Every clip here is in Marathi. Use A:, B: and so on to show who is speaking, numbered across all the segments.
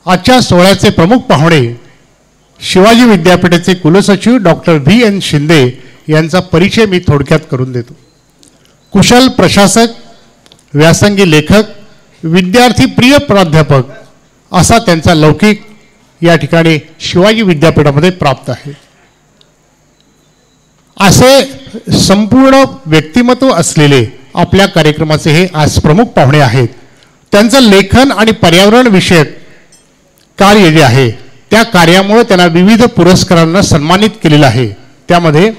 A: आजच्या सोहळ्याचे प्रमुख पाहुणे शिवाजी विद्यापीठाचे कुलसचिव डॉक्टर VN शिंदे यांचा परिचय मी थोडक्यात करून देतो। कुशल प्रशासक, व्यासंगी लेखक, विद्यार्थी प्रिय प्राध्यापक असा त्यांचा लौकिक या ठिकाणी शिवाजी विद्यापीठामध्ये प्राप्त आहे। असे संपूर्ण व्यक्तिमत्व असलेले आपल्या कार्यक्रमाचे हे आज प्रमुख पाहुणे आहेत। त्यांचं लेखन आणि पर्यावरण विषयक कार्य जे आहे त्या कार्यामुळे त्यांना विविध पुरस्कारांना सन्मानित केलेलं आहे। त्यामध्ये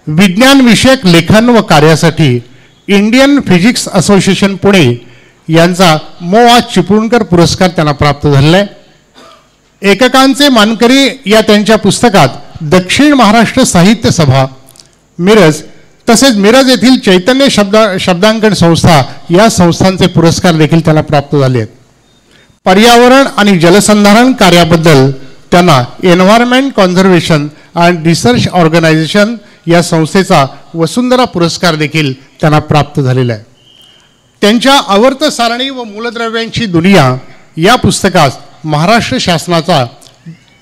A: विज्ञान विषयक लेखन व कार्यासाठी इंडियन फिजिक्स असोसिएशन पुणे यांचा MOA चिपळूणकर पुरस्कार त्यांना प्राप्त झालेला आहे। एककांचे मानकरी या त्यांच्या पुस्तकात दक्षिण महाराष्ट्र साहित्य सभा मिरज तसेच मिरज येथील चैतन्य शब्दांकन संस्था या संस्थांचे पुरस्कार देखील त्यांना प्राप्त झाले आहेत। पर्यावरण आणि जलसंधारण कार्याबद्दल त्यांना environment conservation and research organisation या संस्थेचा वसुंधरा पुरस्कार देखील त्यांना प्राप्त झालेला आहे। त्यांच्या आवर्त सारणी व मूलद्रव्यांची दुनिया या पुस्तकास महाराष्ट्र शासनाचा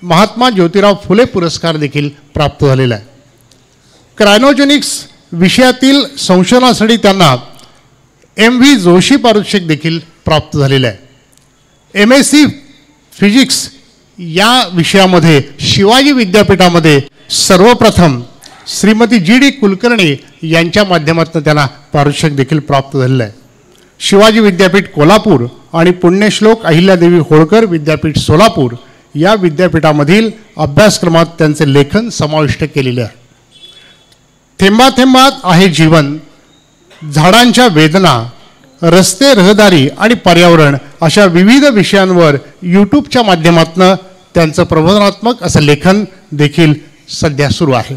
A: महात्मा ज्योतिराव फुले पुरस्कार देखील प्राप्त झालेला आहे। क्रायोजेनिक्स विषयातील संशोधनासाठी त्यांना MV जोशी पारितोषिक देखील प्राप्त झालेलं आहे। MSc फिजिक्स या विषयामध्ये शिवाजी विद्यापीठामध्ये सर्वप्रथम श्रीमती GD कुलकर्णी यांच्या माध्यमातून त्यांना पारितोषिक देखील प्राप्त झालेलं आहे। शिवाजी विद्यापीठ कोल्हापूर आणि पुण्यश्लोक अहिल्यादेवी होळकर विद्यापीठ सोलापूर या विद्यापीठामधील अभ्यासक्रमात त्यांचे लेखन समाविष्ट केलेले आहे। थेंबाथेंबात आहे जीवन, झाडांच्या वेदना, रस्ते, रहदारी आणि पर्यावरण अशा विविध विषयांवर यूट्यूबच्या माध्यमातून त्यांचं प्रबोधनात्मक असं लेखन देखील सध्या सुरू आहे।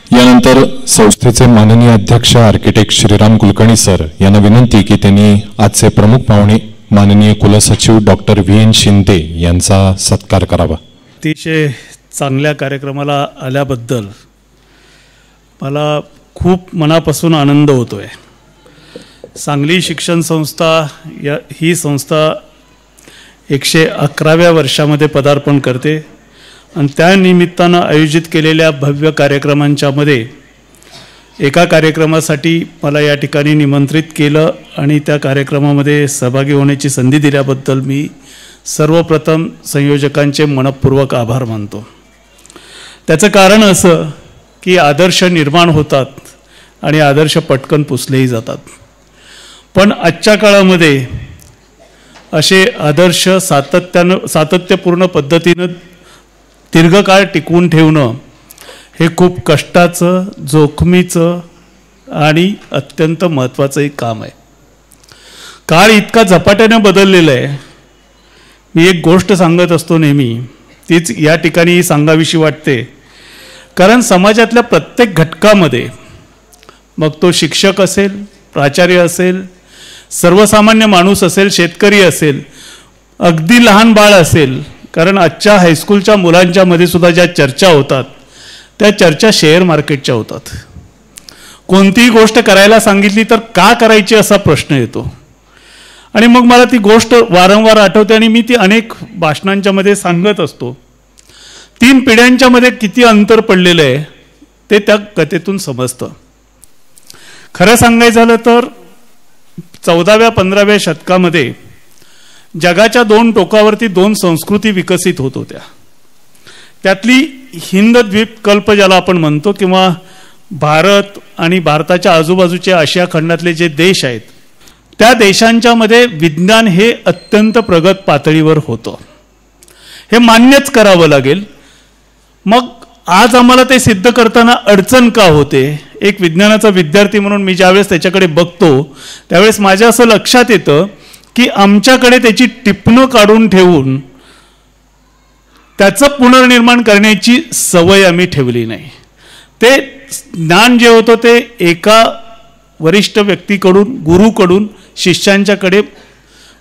B: यानंतर संस्थेचे माननीय अध्यक्ष आर्किटेक्ट श्रीराम कुलकर्णी सर यांना विनंती की त्यांनी आजचे प्रमुख पाहुणे माननीय कुलसचिव डॉक्टर VN शिंदे यांचा सत्कार करावा।
C: अतिशय चांगल्या कार्यक्रमाला आल्याबद्दल मला खूप मनापासून आनंद होतोय। सांगली शिक्षण संस्था ही संस्था 111व्या वर्षामध्ये पदार्पण करते आणि त्या निमित्तानं आयोजित केलेल्या भव्य कार्यक्रमांच्या मध्ये एका कार्यक्रमासाठी मला या ठिकाणी निमंत्रित केलं आणि त्या कार्यक्रमामध्ये सहभागी होण्याची संधी दिल्याबद्दल मी सर्वप्रथम संयोजकांचे मनपूर्वक आभार मानतो। त्याचं कारण असं की आदर्श निर्माण होतात आणि आदर्श पटकन पुसलेही जातात, पण आजच्या काळामध्ये असे आदर्श सातत्यपूर्ण पद्धतीनं दीर्घकाळ टिकवून ठेवणं हे खूप कष्टाचं, जोखमीचं आणि अत्यंत महत्त्वाचं एक काम आहे। काळ इतका झपाट्याने बदललेला आहे। मी एक गोष्ट सांगत असतो नेहमी, तीच या ठिकाणी सांगावीशी वाटते, कारण समाजातल्या प्रत्येक घटकामध्ये, मग तो शिक्षक असेल, प्राचार्य असेल, सर्वसामान्य माणूस असेल, शेतकरी असेल, अगदी लहान बाळ असेल, कारण आजच्या हायस्कूलच्या मुलांच्या मध्ये सुद्धा ज्या चर्चा होतात त्या चर्चा शेअर मार्केटच्या होतात। कोणतीही गोष्ट करायला सांगितली तर का करायची असा प्रश्न येतो आणि मग मला ती गोष्ट वारंवार आठवते आणि मी ती अनेक भाषणांच्या मध्ये सांगत असतो। 3 पिढ्यांच्या मध्ये किती अंतर पडलेलं आहे ते त्या कथेतून समजतं। खरं सांगायचं झालं तर 14व्या-15व्या शतकामध्ये जगाच्या 2 टोकावरती 2 संस्कृती विकसित होत होत्या। त्यातली हिंद द्वीपकल्प ज्याला आपण म्हणतो किंवा भारत आणि भारताच्या आजूबाजूचे आशिया खंडातले जे देश आहेत त्या देशांच्या मध्ये विज्ञान हे अत्यंत प्रगत पातळीवर होतं, हे मान्यच करावं लागेल। मग आज आम्हाला ते सिद्ध करताना अडचण का होते? एक विज्ञानाचा विद्यार्थी म्हणून मी ज्यावेळेस त्याच्याकडे बघतो त्यावेळेस माझ्या असं लक्षात येतं की आमच्याकडे त्याची टिपणं काढून ठेवून त्याचं पुनर्निर्माण करण्याची सवय आम्ही ठेवली नाही। ते ज्ञान जे होतं ते एका वरिष्ठ व्यक्तीकडून, गुरुकडून शिष्यांच्याकडे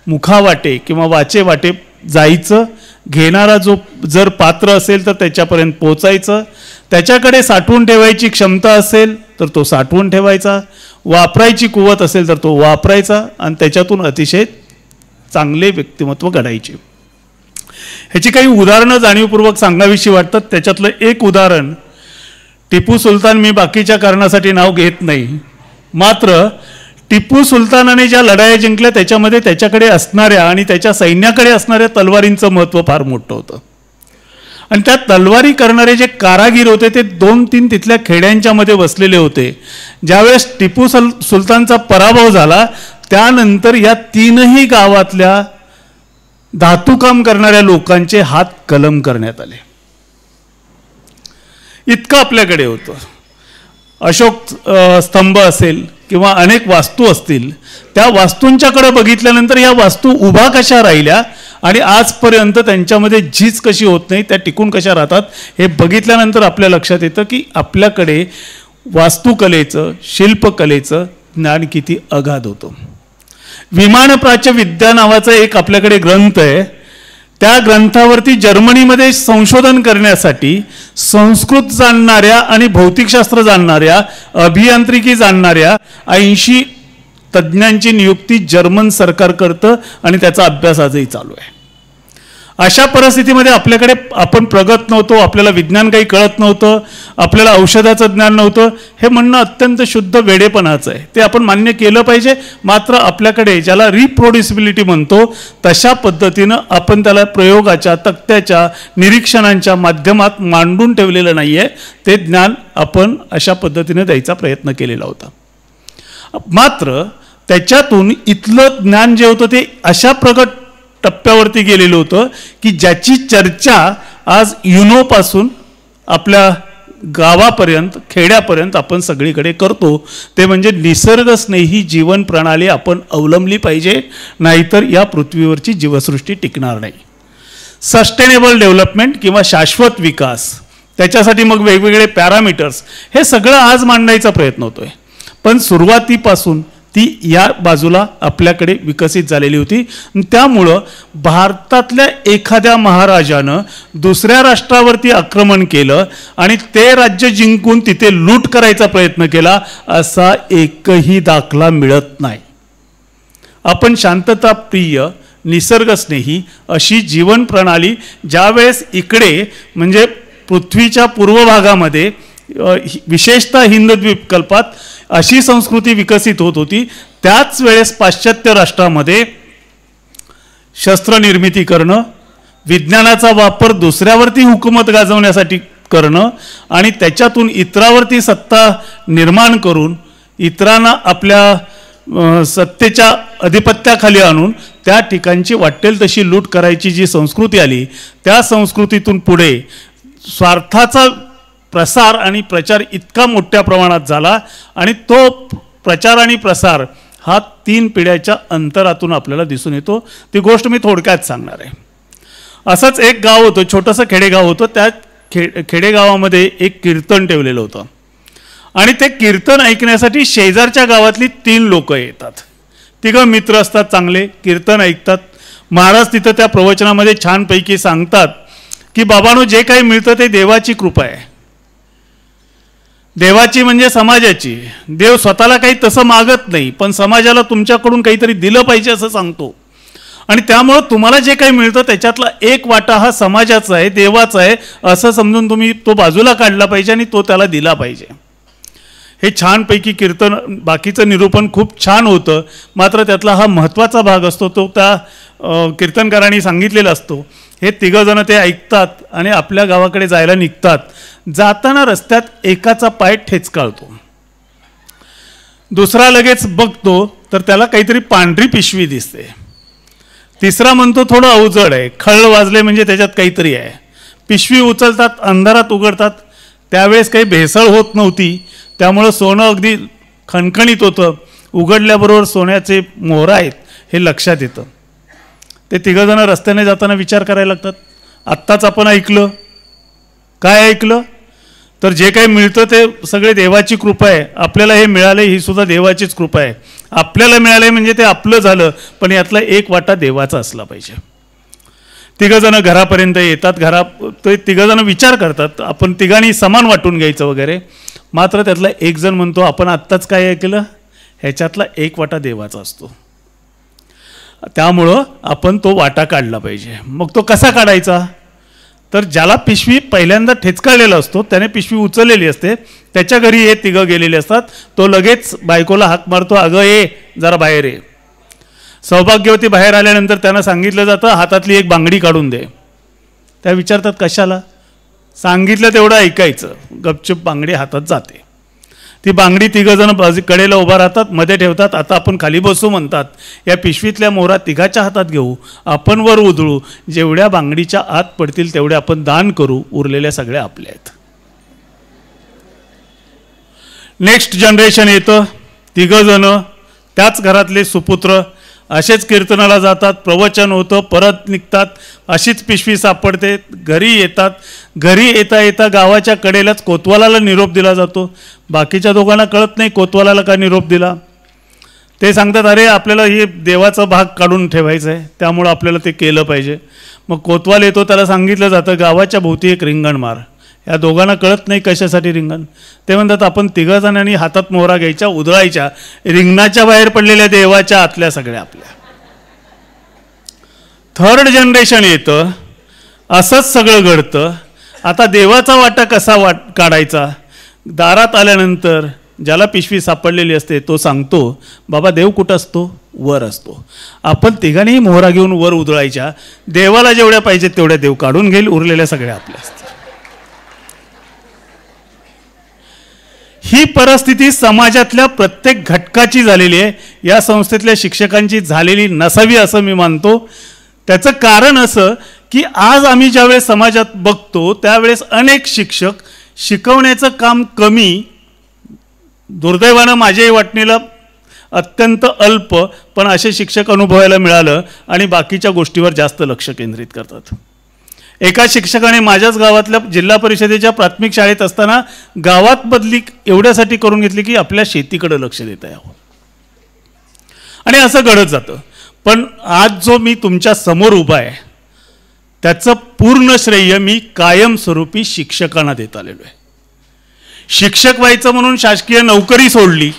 C: मुखावाटे किंवा वाचे वाटे जायचं, घेणारा जो जर पात्र असेल तर त्याच्यापर्यंत पोहोचायचं, त्याच्याकडे साठवून ठेवायची क्षमता असेल तर तो साठवून ठेवायचा, वापरायची कुवत असेल तर तो वापरायचा आणि त्याच्यातून अतिशय चांगले व्यक्तिमत्व घडायचे। ह्याची काही उदाहरणं जाणीवपूर्वक सांगावीशी वाटतात. त्याच्यातलं एक उदाहरण, टिपू सुलतान, मी बाकीच्या कारणासाठी नाव घेत नाही, मात्र टिपू सुलतानाने ज्या लढाया जिंकल्या त्याच्यामध्ये त्याच्याकडे असणाऱ्या आणि त्याच्या सैन्याकडे असणाऱ्या तलवारींचं महत्त्व फार मोठं होतं. आणि त्या तलवारी करणारे जे कारागीर होते ते 2-3 तिथल्या खेड्यांच्या मध्ये बसलेले होते. ज्यावेळेस टिपू सुलतानचा पराभव झाला त्यानंतर या 3ही गावातल्या धातुकाम करणाऱ्या लोकांचे हात कलम करण्यात आले. इतकं आपल्याकडे होतं. अशोक स्तंभ असेल किंवा अनेक वास्तू असतील, त्या वास्तूंच्याकडे बघितल्यानंतर या वास्तू उभा कशा राहिल्या आणि आजपर्यंत त्यांच्यामध्ये झीज कशी होत नाही, त्या टिकून कशा राहतात, हे बघितल्यानंतर आपल्या लक्षात येतं की आपल्याकडे वास्तुकलेचं, शिल्पकलेचं ज्ञान किती अगाध होतं. विमानप्राच्य विद्या नावाचा एक आपल्याकडे ग्रंथ आहे. त्या ग्रंथावरती जर्मनीमध्ये संशोधन करण्यासाठी संस्कृत जाणणाऱ्या आणि भौतिकशास्त्र जाणणाऱ्या, अभियांत्रिकी जाणणाऱ्या 80 तज्ज्ञांची नियुक्ती जर्मन सरकार करतं आणि त्याचा अभ्यास आजही चालू आहे. अशा परिस्थितीमध्ये आपल्याकडे आपण प्रगत नव्हतो, आपल्याला विज्ञान काही कळत नव्हतं, आपल्याला औषधाचं ज्ञान नव्हतं, हे म्हणणं अत्यंत शुद्ध वेडेपणाचं आहे. ते आपण मान्य केलं पाहिजे. मात्र आपल्याकडे ज्याला रिप्रोड्युसिबिलिटी म्हणतो तशा पद्धतीनं आपण त्याला प्रयोगाच्या, तक्त्याच्या, निरीक्षणांच्या माध्यमात मांडून ठेवलेलं नाही आहे. ते ज्ञान आपण अशा पद्धतीने द्यायचा प्रयत्न केलेला होता. मात्र त्याच्यातून इथलं ज्ञान जे होतं ते अशा प्रगत टप्प्यावरती गेलेलं होतं की ज्याची चर्चा आज युनोपासून आपल्या गावापर्यंत, खेड्यापर्यंत आपण सगळीकडे करतो. ते म्हणजे निसर्गस्नेही जीवन प्रणाली आपण अवलंबली पाहिजे, नाहीतर या पृथ्वीवरची जीवसृष्टी टिकणार नाही. सस्टेनेबल डेव्हलपमेंट किंवा शाश्वत विकास, त्याच्यासाठी मग वेगवेगळे पॅरामीटर्स, हे सगळं आज मांडायचा प्रयत्न होतोय. पण सुरुवातीपासून ती या बाजूला आपल्याकडे विकसित झालेली होती. त्यामुळं भारतातल्या एखाद्या महाराजानं दुसऱ्या राष्ट्रावरती आक्रमण केलं आणि ते राज्य जिंकून तिथे लूट करायचा प्रयत्न केला असा एकही दाखला मिळत नाही. आपण शांतताप्रिय, निसर्गस्नेही अशी जीवन प्रणाली ज्यावेळेस इकडे म्हणजे पृथ्वीच्या पूर्व भागामध्ये, विशेषतः हिंद द्वीपकल्पात अशी संस्कृती विकसित होत होती, त्याच वेळेस पाश्चात्य राष्ट्रामध्ये शस्त्रनिर्मिती करणं, विज्ञानाचा वापर दुसऱ्यावरती हुकूमत गाजवण्यासाठी करणं आणि त्याच्यातून इतरावरती सत्ता निर्माण करून इतरांना आपल्या सत्तेच्या अधिपत्याखाली आणून त्या ठिकाणची वाटेल तशी लूट करायची जी संस्कृती आली, त्या संस्कृतीतून पुढे स्वार्थाचा प्रसार आणि प्रचार इतका मोठ्या प्रमाणात झाला आणि तो प्रचार आणि प्रसार हा 3 पिढ्याच्या अंतरातून आपल्याला दिसून येतो. ती गोष्ट मी थोडक्यात सांगणार आहे. असंच एक गाव होतं, छोटंसं खेडेगाव होतं. त्या खेडेगावामध्ये एक कीर्तन ठेवलेलं होतं आणि ते कीर्तन ऐकण्यासाठी शेजारच्या गावातली 3 लोक येतात. 3 मित्र असतात, चांगले कीर्तन ऐकतात. महाराज तिथं त्या प्रवचनामध्ये छानपैकी सांगतात की बाबांनो, जे काही मिळतं ते देवाची कृपा आहे. देवाची म्हणजे समाजाची. देव स्वतःला काही तसं मागत नाही, पण समाजाला तुमच्याकडून काहीतरी दिलं पाहिजे असं सांगतो. आणि त्यामुळं तुम्हाला जे काही मिळतं त्याच्यातला एक वाटा हा समाजाचा आहे, देवाचा आहे असं समजून तुम्ही तो बाजूला काढला पाहिजे आणि तो त्याला दिला पाहिजे. हे छानपैकी कीर्तन, बाकीचं निरूपण खूप छान होतं. मात्र त्यातला हा महत्त्वाचा भाग असतो तो त्या कीर्तनकारांनी सांगितलेला असतो. हे 3 जण ते ऐकतात आणि आपल्या गावाकडे जायला निघतात. जाताना रस्त्यात एकाचा पाय ठेचकाळतो, दुसरा लगेच बघतो तर त्याला काहीतरी पांढरी पिशवी दिसते. तिसरा म्हणतो थोडं अवजड आहे, खळ वाजले म्हणजे त्याच्यात काहीतरी आहे. पिशवी उचलतात, अंधारात उघडतात. त्यावेळेस काही भेसळ होत नव्हती, त्यामुळं सोनं अगदी खणखणीत होतं. उघडल्याबरोबर सोन्याचे मोहर आहेत हे लक्षात येतं. ते 3 जण रस्त्याने जाताना विचार करायला लागतात, आत्ताच आपण ऐकलं, काय ऐकलं तर जे काही मिळतं ते सगळे देवाची कृपा आहे. आपल्याला हे मिळाले ही सुद्धा देवाचीच कृपा आहे. आपल्याला मिळाले म्हणजे ते आपलं झालं, पण यातला एक वाटा देवाचा असला पाहिजे. 3 जण घरापर्यंत येतात. ते 3 जण विचार करतात आपण 3घांनी समान वाटून घ्यायचं वगैरे. मात्र त्यातला एक जण म्हणतो आपण आत्ताच काय ऐकलं, ह्याच्यातला एक वाटा देवाचा असतो. त्यामुळं आपण तो वाटा काढला पाहिजे. मग तो कसा काढायचा? तर ज्याला पिशवी पहिल्यांदा ठेचकाळलेला असतो त्याने पिशवी उचललेली असते, त्याच्या घरी हे तिघं गेलेले असतात, तो लगेच बायकोला हाक मारतो, अगं ये जरा बाहेर ये. सौभाग्यवती बाहेर आल्यानंतर त्यांना सांगितलं जातं हातातली एक बांगडी काढून दे. त्या विचारतात कशाला? सांगितलं तेवढं ऐकायचं. गपचूप बांगडी हातात जाते. ती बांगडी तिघंजण कडेला उभा राहतात, मध्ये ठेवतात. आता आपण खाली बसू म्हणतात. या पिशवीतल्या मोहरा तिघाच्या हातात घेऊ, आपण वर उधळू, जेवढ्या बांगडीच्या आत पडतील तेवढे आपण दान करू, उरलेल्या सगळ्या आपल्या आहेत. नेक्स्ट जनरेशन येतं, तिघंजण त्याच घरातले सुपुत्र असेच कीर्तनाला जातात, प्रवचन होतं, परत निघतात, अशीच पिशवी सापडते, घरी येतात. घरी येता येता गावाच्या कडेलाच कोतवालाला निरोप दिला जातो. बाकीच्या दोघांना कळत नाही कोतवालाला का निरोप दिला. ते सांगतात अरे आपल्याला हे देवाचा भाग काढून ठेवायचा आहे, त्यामुळं आपल्याला ते केलं पाहिजे. मग कोतवाल येतो, त्याला सांगितलं जातं गावाच्या भोवती एक रिंगण मार. या दोघांना कळत नाही कशासाठी रिंगण. ते म्हणतात आपण तिघजणांनी हातात मोहरा घ्यायच्या, उधळायच्या, रिंगणाच्या बाहेर पडलेल्या देवाच्या आतल्या सगळ्या आपल्या. थर्ड जनरेशन येतं, असंच सगळं घडतं. आता देवाचा वाटा कसा काढायचा? दारात आल्यानंतर ज्याला पिशवी सापडलेली असते तो सांगतो बाबा देव कुठं असतो? वर असतो. आपण तिघांनीही मोहरा घेऊन वर उधळायच्या, देवाला जेवढ्या पाहिजेत तेवढ्या देव काढून घेईल, उरलेल्या सगळ्या आपल्या असतील. ही परिस्थिती समाजातल्या प्रत्येक घटकाची झालेली आहे. या संस्थेतल्या शिक्षकांची झालेली नसावी असं मी मानतो. त्याचं कारण असं की आज आम्ही ज्यावेळेस समाजात बघतो त्यावेळेस अनेक शिक्षक शिकवण्याचं काम कमी, दुर्दैवानं माझ्याही वाटणीला अत्यंत अल्प, पण असे शिक्षक अनुभवायला मिळालं आणि बाकीच्या गोष्टीवर जास्त लक्ष केंद्रित करतात. एका शिक्षकाने माझ्याच गावातल्या जिल्हा परिषदेच्या प्राथमिक शाळेत असताना गावात बदली एवढ्यासाठी करून घेतली की आपल्या शेतीकडे लक्ष देता यावं, आणि असं घडत जातं. पण आज जो मी तुमच्या समोर उभा आहे त्याचं पूर्ण श्रेय मी कायमस्वरूपी शिक्षकांना देत आलेलो आहे. शिक्षक व्हायचं म्हणून शासकीय नोकरी सोडली,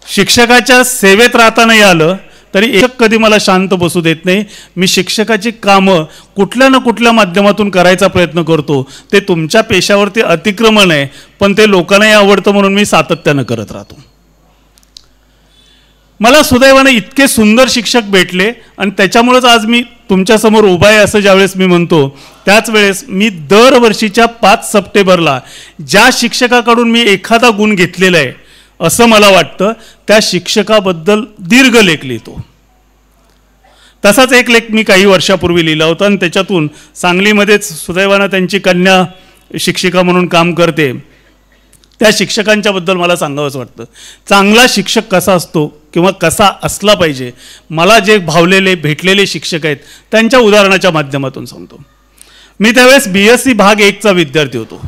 C: शिक्षकाच्या सेवेत राहता नाही आलं तरी एक कधी मला शांत बसू देत नाही. मी शिक्षकाची कामं कुठल्या ना कुठल्या माध्यमातून करायचा प्रयत्न करतो. ते तुमच्या पेशावरती अतिक्रमण आहे, पण ते लोकांनाही आवडतं म्हणून मी सातत्यानं करत राहतो. मला सुदैवाने इतके सुंदर शिक्षक भेटले आणि त्याच्यामुळेच आज मी तुमच्यासमोर उभा आहे असं ज्यावेळेस मी म्हणतो त्याच वेळेस मी दरवर्षीच्या 5 सप्टेंबरला ज्या शिक्षकाकडून मी एखादा गुण घेतलेला आहे असं मला वाटतं त्या शिक्षकाबद्दल दीर्घ लेख लिहितो. तसाच एक लेख मी काही वर्षापूर्वी लिहिला होता आणि त्याच्यातून सांगलीमध्येच सुदैवानं त्यांची कन्या शिक्षिका म्हणून काम करते, त्या शिक्षकांच्याबद्दल मला सांगावंसं वाटतं. चांगला शिक्षक कसा असतो किंवा कसा असला पाहिजे, मला जे भावलेले भेटलेले शिक्षक आहेत त्यांच्या उदाहरणाच्या माध्यमातून सांगतो. मी त्यावेळेस BSc भाग 1चा विद्यार्थी होतो.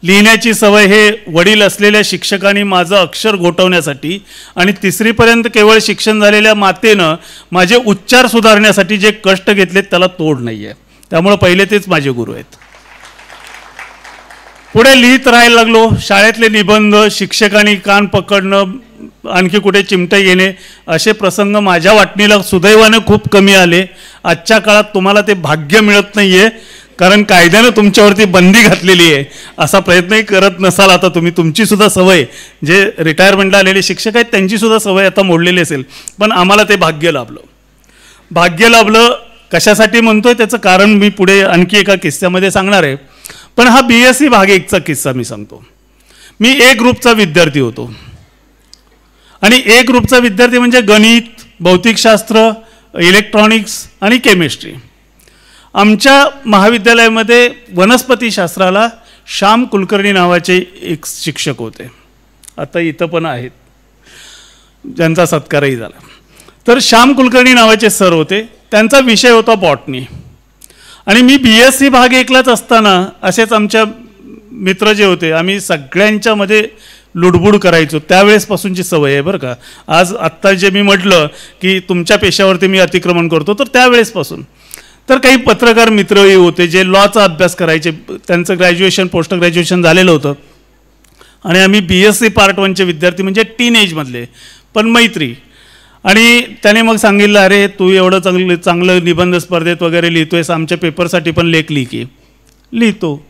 C: लिहिण्याची सवय हे वडील असलेल्या शिक्षकांनी माझं अक्षर गोठवण्यासाठी आणि 3री पर्यंत केवळ शिक्षण झालेल्या मातेनं माझे उच्चार सुधारण्यासाठी जे कष्ट घेतलेत त्याला तोड नाही आहे. त्यामुळे पहिले तेच माझे गुरु आहेत. पुढे लिहित राहायला लागलो. शाळेतले निबंध, शिक्षकांनी कान पकडणं, आणखी कुठे चिमटे घेणे असे प्रसंग माझ्या वाटणीला सुदैवाने खूप कमी आले. आजच्या काळात तुम्हाला ते भाग्य मिळत नाही आहे, कारण कायद्यानं तुमच्यावरती बंदी घातलेली आहे. असा प्रयत्नही करत नसाल आता तुम्ही, तुमची सुद्धा सवय, जे रिटायरमेंटला आलेले शिक्षक आहेत त्यांची सुद्धा सवय आता मोडलेली असेल, पण आम्हाला ते भाग्य लाभलं. भाग्य लाभलं कशासाठी म्हणतोय त्याचं कारण मी पुढे आणखी एका किस्स्यामध्ये सांगणार आहे. पण हा BSc भाग 1चा किस्सा मी सांगतो. मी A ग्रुपचा विद्यार्थी होतो आणि A ग्रुपचा विद्यार्थी म्हणजे गणित, भौतिकशास्त्र, इलेक्ट्रॉनिक्स आणि केमिस्ट्री. आमच्या महाविद्यालयामध्ये वनस्पतीशास्त्राला श्याम कुलकर्णी नावाचे एक शिक्षक होते, आता इथं पण आहेत, ज्यांचा सत्कारही झाला. तर श्याम कुलकर्णी नावाचे सर होते, त्यांचा विषय होता बॉटनी. आणि मी BSc भाग 1लाच असताना असेच आमच्या मित्र जे होते आम्ही सगळ्यांच्यामध्ये लुडबुड करायचो. त्यावेळेसपासूनची सवय आहे बरं का. आत्ता जे मी म्हटलं की तुमच्या पेशावरती मी अतिक्रमण करतो, तर त्यावेळेसपासून. तर काही पत्रकार मित्रही होते जे लॉचा अभ्यास करायचे, त्यांचं ग्रॅज्युएशन पोस्ट ग्रॅज्युएशन झालेलं होतं आणि आम्ही BSc पार्ट 1चे विद्यार्थी म्हणजे टीन एजमधले, पण मैत्री. आणि त्याने मग सांगितलं, अरे तू एवढं चांगलं निबंध स्पर्धेत वगैरे लिहितोयस, आमच्या पेपरसाठी पण लेख लिही की. लिहितो.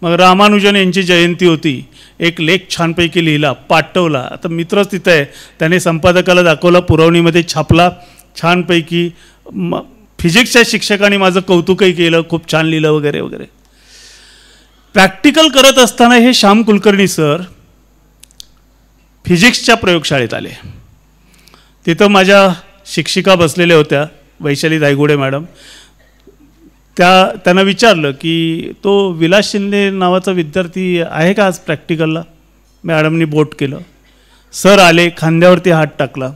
C: मग रामानुजन यांची जयंती होती, एक लेख छानपैकी लिहिला, पाठवला. आता मित्रच तिथं आहे, त्याने संपादकाला दाखवला, पुरवणीमध्ये छापला छानपैकी. फिजिक्सच्या शिक्षकांनी माझं कौतुकही केलं, खूप छान लिहिलं वगैरे वगैरे. प्रॅक्टिकल करत असताना हे श्याम कुलकर्णी सर फिजिक्सच्या प्रयोगशाळेत आले. तिथं माझ्या शिक्षिका बसलेल्या होत्या, वैशाली धायगुडे मॅडम. त्यांना विचारलं की तो विलास शिंदे नावाचा विद्यार्थी आहे का आज प्रॅक्टिकलला. मॅडमनी बोट केलं. सर आले, खांद्यावरती हात टाकला.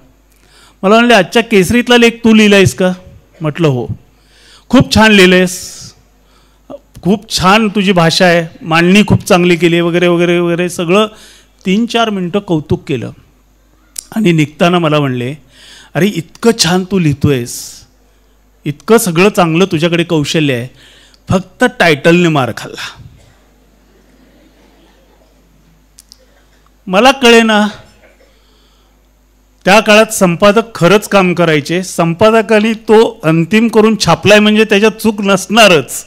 C: मला म्हणले, आजच्या केसरीतला लेख तू लिहिलायस का. म्हटलं हो. खूप छान लिहिलेस, खूप छान तुझी भाषा आहे, मांडणी खूप चांगली केली वगैरे वगैरे वगैरे सगळं 3-4 मिनटं कौतुक केलं. आणि निघताना मला म्हणले, अरे इतकं छान तू लिहितोयस, इतकं सगळं चांगलं तुझ्याकडे कौशल्य आहे, फक्त टायटलने मार खाल्ला. मला कळेना, त्या काळात संपादक खरंच काम करायचे. संपादकाने तो अंतिम करून छापलाय म्हणजे त्याच्यात चूक नसणारच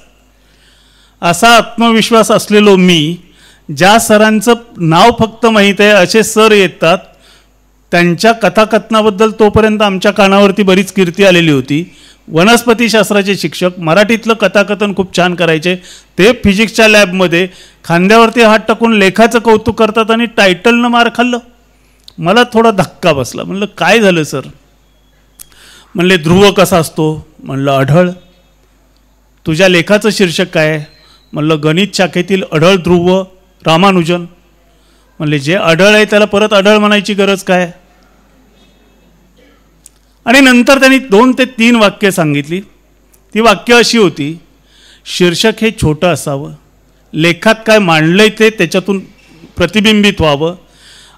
C: असा आत्मविश्वास असलेलो मी, ज्या सरांचं नाव फक्त माहीत आहे असे सर येतात, त्यांच्या कथाकथनाबद्दल तोपर्यंत आमच्या कानावरती बरीच कीर्ती आलेली होती. वनस्पतीशास्त्राचे शिक्षक मराठीतलं कथाकथन खूप छान करायचे, ते फिजिक्सच्या लॅबमध्ये खांद्यावरती हात टाकून लेखाचं कौतुक करतात आणि टायटलनं मार खाल्लं. मला थोडा धक्का बसला. म्हणलं काय झालं सर. म्हणले ध्रुव कसा असतो. म्हणलं अढळ. तुझ्या लेखाचं शीर्षक काय. म्हणलं गणित शाखेतील अढळ ध्रुव रामानुजन. म्हणले जे अढळ आहे त्याला परत अढळ म्हणायची गरज काय. आणि नंतर त्यांनी 2 ते 3 वाक्य सांगितली. ती वाक्य अशी होती, शीर्षक हे छोटं असावं, लेखात काय मांडलंय ते त्याच्यातून प्रतिबिंबित व्हावं,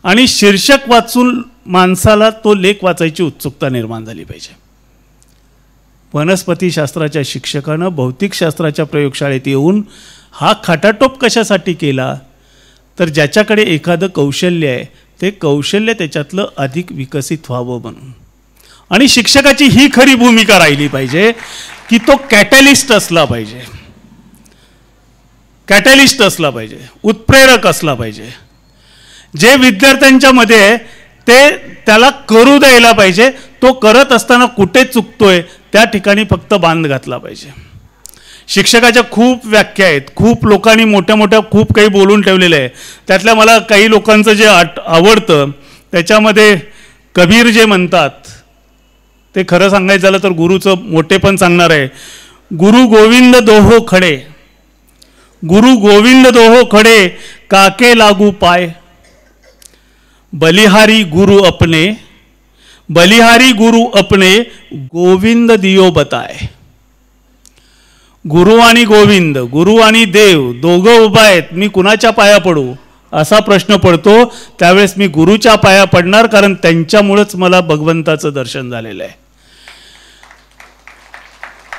C: आणि शीर्षक वाचून माणसाला तो लेख वाचायची उत्सुकता निर्माण झाली पाहिजे. वनस्पतीशास्त्राच्या शिक्षकानं भौतिकशास्त्राच्या प्रयोगशाळेत येऊन हा खाटाटोप कशासाठी केला, तर ज्याच्याकडे एखादं कौशल्य आहे ते कौशल्य त्याच्यातलं अधिक विकसित व्हावं म्हणून. आणि शिक्षकाची ही खरी भूमिका राहिली पाहिजे की तो कॅटॅलिस्ट असला पाहिजे, कॅटॅलिस्ट असला पाहिजे, उत्प्रेरक असला पाहिजे. जे विद्यार्थ्यांच्या मध्ये आहे ते त्याला करू द्यायला पाहिजे. तो करत असताना कुठे चुकतोय त्या ठिकाणी फक्त बांध घातला पाहिजे. शिक्षकाच्या खूप व्याख्या आहेत, खूप लोकांनी मोठ्या मोठ्या खूप काही बोलून ठेवलेलं आहे. त्यातल्या मला काही लोकांचं जे आवडतं त्याच्यामध्ये कबीर जे म्हणतात ते खरं सांगायचं झालं तर गुरुचं मोठेपण सांगणार आहे. गुरु गोविंद दोहो खडे, गुरु गोविंद दोहो खडे, काके लागू पाय, बलिहारी गुरु अपने, बलिहारी गुरु अपने, गोविंद दियो बताय. गुरु आणि गोविंद, गुरु आणि देव दोघं उभा आहेत, मी कुणाच्या पाया पडू असा प्रश्न पडतो. त्यावेळेस मी गुरुच्या पाया पडणार, कारण त्यांच्यामुळेच मला भगवंताचं दर्शन झालेलं आहे.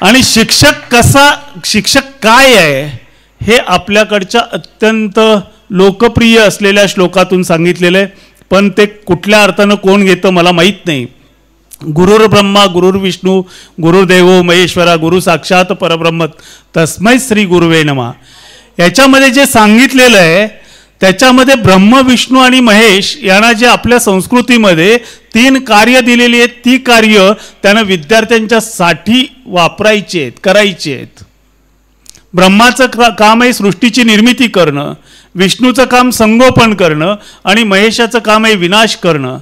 C: आणि शिक्षक काय आहे हे आपल्याकडच्या अत्यंत लोकप्रिय असलेल्या श्लोकातून सांगितलेलं आहे, पण ते कुठल्या अर्थानं कोण घेतं मला माहीत नाही. गुरुर ब्रह्मा गुरुर्विष्णू गुरुर्देवो महेश्वरा गुरु साक्षात परब्रह्म तस्मै श्री गुरुवे नमः. याच्यामध्ये जे सांगितलेलं आहे त्याच्यामध्ये ब्रह्म विष्णू आणि महेश यांना जे आपल्या संस्कृतीमध्ये 3 कार्य दिलेली आहेत, ती कार्य त्यानं विद्यार्थ्यांच्या साठी वापरायची आहेत, करायची आहेत. ब्रह्माचं काम आहे सृष्टीची निर्मिती करणं, विष्णूचं काम संगोपन करणं, आणि महेशाचं काम आहे विनाश करणं.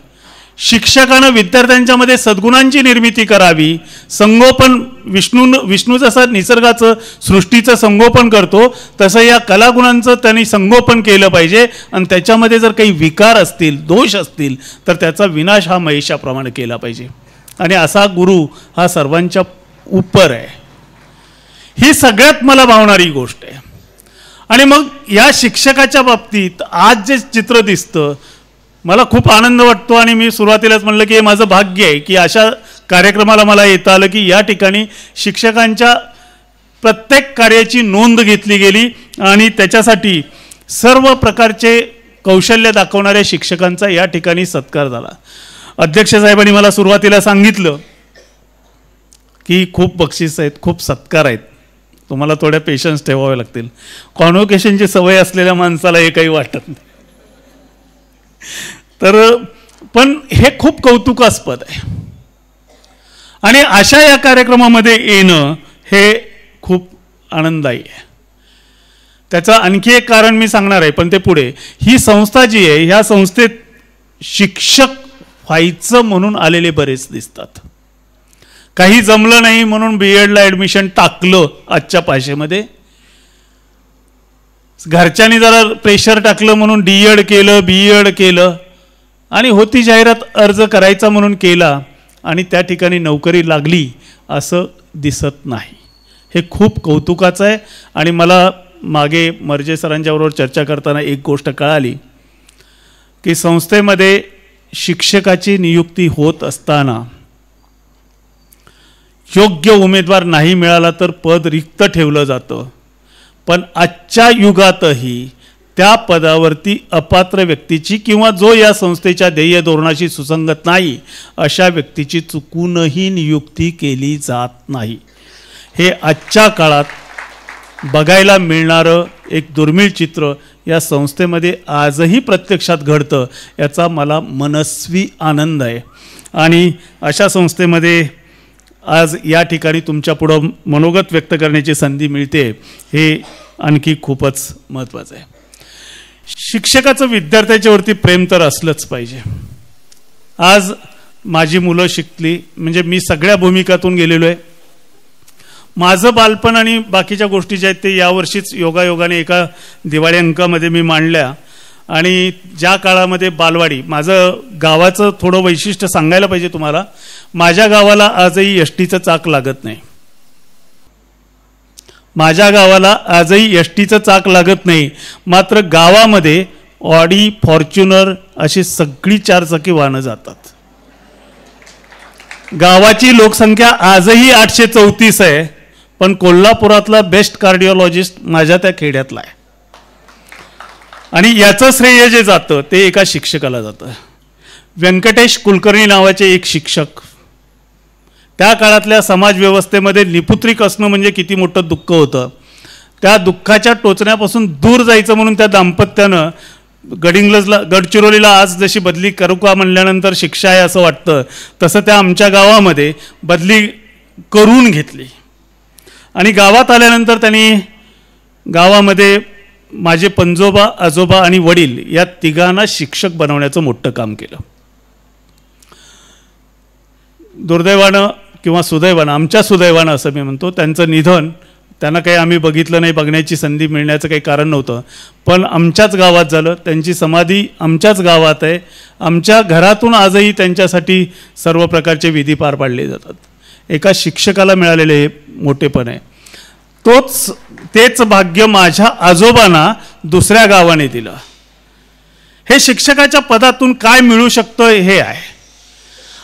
C: शिक्षकानं विद्यार्थ्यांच्यामध्ये सद्गुणांची निर्मिती करावी. संगोपन विष्णू जसं निसर्गाचं सृष्टीचं संगोपन करतो तसं या कलागुणांचं त्यांनी संगोपन केलं पाहिजे. आणि त्याच्यामध्ये जर काही विकार असतील, दोष असतील, तर त्याचा विनाश हा महेशाप्रमाणे केला पाहिजे. आणि असा गुरु हा सर्वांच्या उपर आहे. ही सगळ्यात मला भावणारी गोष्ट आहे. आणि मग या शिक्षकाच्या बाबतीत आज जे चित्र दिसतं मला खूप आनंद वाटतो. आणि मी सुरुवातीलाच म्हणलं की हे माझं भाग्य आहे की अशा कार्यक्रमाला मला येता आलं की या ठिकाणी शिक्षकांच्या प्रत्येक कार्याची नोंद घेतली गेली आणि त्याच्यासाठी सर्व प्रकारचे कौशल्य दाखवणाऱ्या शिक्षकांचा या ठिकाणी सत्कार झाला. अध्यक्ष साहेबांनी मला सुरुवातीला सांगितलं की खूप बक्षीस आहेत, खूप सत्कार आहेत, तुम्हाला थोड्या पेशन्स ठेवावे लागतील. कॉन्व्होकेशनची सवय असलेल्या माणसाला हे काही वाटत नाही. तर पण हे खूप कौतुकास्पद आहे आणि अशा या कार्यक्रमामध्ये येणं हे खूप आनंददायी आहे. त्याचं आणखी एक कारण मी सांगणार आहे, पण ते पुढे. ही संस्था जी आहे, ह्या संस्थेत शिक्षक व्हायचं म्हणून आलेले बरेच दिसतात. काही जमलं नाही म्हणून बीएडला ॲडमिशन टाकलं आजच्या भाषेमध्ये. घरच्यांनी जरा प्रेशर टाकलं म्हणून डीएड केलं, बीएड केलं आणि होती जाहिरात अर्ज करायचा म्हणून केला आणि त्या ठिकाणी नोकरी लागली असं दिसत नाही. हे खूप कौतुकाचं आहे. आणि मला मागे मर्जे सरांच्याबरोबर चर्चा करताना एक गोष्ट कळाली की संस्थेमध्ये शिक्षकाची नियुक्ती होत असताना योग्य उमेदवार नाही मिळाला तर पद रिक्त ठेवलं जातं. पण आजच्या युगातही त्या पदावरती अपात्र व्यक्तीची किंवा जो या संस्थेच्या ध्येय धोरणाशी सुसंगत नाही अशा व्यक्तीची चुकूनही नियुक्ती केली जात नाही. हे आजच्या काळात बघायला मिळणारं एक दुर्मिळ चित्र या संस्थेमध्ये आजही प्रत्यक्षात घडतं, याचा मला मनस्वी आनंद आहे. आणि अशा संस्थेमध्ये आज या ठिकाणी तुमच्या पुढं मनोगत व्यक्त करण्याची संधी मिळते, हे आणखी खूपच महत्त्वाचं आहे. शिक्षकाचं विद्यार्थ्याच्यावरती प्रेम तर असलंच पाहिजे. आज माझी मुलं शिकली म्हणजे मी सगळ्या भूमिकातून गेलेलो आहे. माझं बालपण आणि बाकीच्या गोष्टी ज्या आहेत ते यावर्षीच योगायोगाने एका दिवाळी अंकामध्ये मी मांडल्या. आणि ज्या काळामध्ये बालवाडी, माझं गावाचं थोडं वैशिष्ट्य सांगायला पाहिजे तुम्हाला. माझ्या गावाला आजही एसटीचं चाक लागत नाही. माझ्या गावाला आजही एसटीचं चाक लागत नाही. मात्र गावामध्ये ऑडी, फॉर्च्युनर अशी सगळी चारचाकी वाहनं जातात. गावाची लोकसंख्या आजही 834 आहे, पण कोल्हापुरातला बेस्ट कार्डिओलॉजिस्ट माझ्या त्या खेड्यातला आहे. आणि याचं श्रेय जे जातं ते एका शिक्षकाला जातं. व्यंकटेश कुलकर्णी नावाचे एक शिक्षक, त्या काळातल्या समाजव्यवस्थेमध्ये निपुत्रिक असणं म्हणजे किती मोठं दुःख होतं. त्या दुःखाच्या टोचण्यापासून दूर जायचं म्हणून त्या दाम्पत्यानं गडचिरोलीला आज जशी बदली करू का म्हणल्यानंतर शिक्षा आहे असं वाटतं, तसं त्या आमच्या गावामध्ये बदली करून घेतली. आणि गावात आल्यानंतर त्यांनी गावामध्ये माझे पंजोबा, आजोबा आणि वडील या तिघांना शिक्षक बनवण्याचं मोठं काम केलं. दुर्दैवानं किंवा सुदैवानं, आमच्या सुदैवानं असं मी म्हणतो, त्यांचं निधन, त्यांना काही आम्ही बघितलं नाही, बघण्याची संधी मिळण्याचं काही कारण नव्हतं, पण आमच्याच गावात झालं. त्यांची समाधी आमच्याच गावात आहे. आमच्या घरातून आजही त्यांच्यासाठी सर्व प्रकारचे विधी पार पाडले जातात. एका शिक्षकाला मिळालेले हे मोठेपण आहे. तेच भाग्य माझ्या आजोबांना दुसऱ्या गावाने दिलं. हे शिक्षकाच्या पदातून काय मिळू शकतं हे आहे.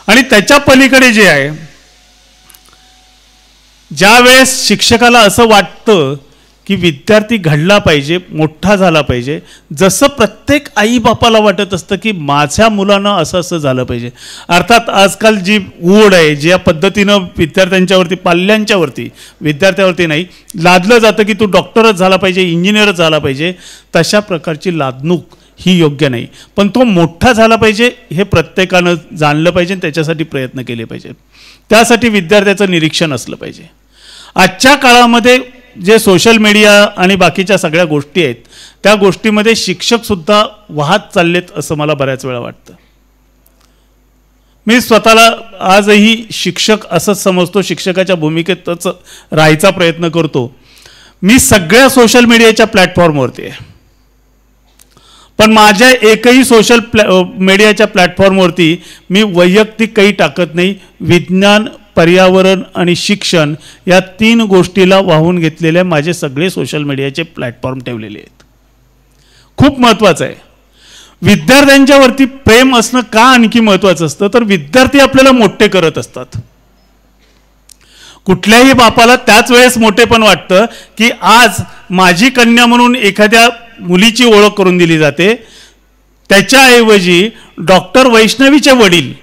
C: आणि त्याच्या पलीकडे जे आहे, ज्या वेळेस शिक्षकाला असं वाटतं की विद्यार्थी घडला पाहिजे, मोठा झाला पाहिजे, जसं प्रत्येक आई बापाला वाटत असतं की माझ्या मुलानं असं असं झालं पाहिजे. अर्थात आजकाल जी ओढ आहे, ज्या पद्धतीनं विद्यार्थ्यांच्यावरती, पाल्यांच्यावरती, विद्यार्थ्यावरती नाही लादलं जातं की तू डॉक्टरच झाला पाहिजे, इंजिनियरच झाला पाहिजे, तशा प्रकारची लादणूक ही योग्य नाही. पण तो मोठा झाला पाहिजे हे प्रत्येकानं जाणलं पाहिजे, त्याच्यासाठी प्रयत्न केले पाहिजे. त्यासाठी विद्यार्थ्याचं निरीक्षण असलं पाहिजे. आजच्या काळामध्ये जे सोशल मीडिया आणि बाकीच्या सगळ्या गोष्टी आहेत, त्या गोष्टीमध्ये शिक्षकसुद्धा वाहत चाललेत असं मला बऱ्याच वेळा वाटतं. मी स्वतःला आजही शिक्षक असंच समजतो, शिक्षकाच्या भूमिकेतच राहायचा प्रयत्न करतो. मी सगळ्या सोशल मीडियाच्या प्लॅटफॉर्मवरती आहे, पण माझ्या एकही सोशल मीडियाच्या प्लॅटफॉर्मवरती मी वैयक्तिक काही टाकत नाही. विज्ञान, पर्यावरण आणि शिक्षण या 3 गोष्टीला वाहून घेतलेले माझे सगळे सोशल मीडियाचे प्लॅटफॉर्म ठेवलेले आहेत. खूप महत्त्वाचं आहे. विद्यार्थ्यांच्यावरती प्रेम असणं का आणखी महत्त्वाचं असतं, तर विद्यार्थी आपल्याला मोठे करत असतात. कुठल्याही बापाला त्याच वेळेस मोठेपण वाटतं की आज माझी कन्या म्हणून एखाद्या मुलीची ओळख करून दिली जाते, त्याच्याऐवजी डॉक्टर वैष्णवीचे वडील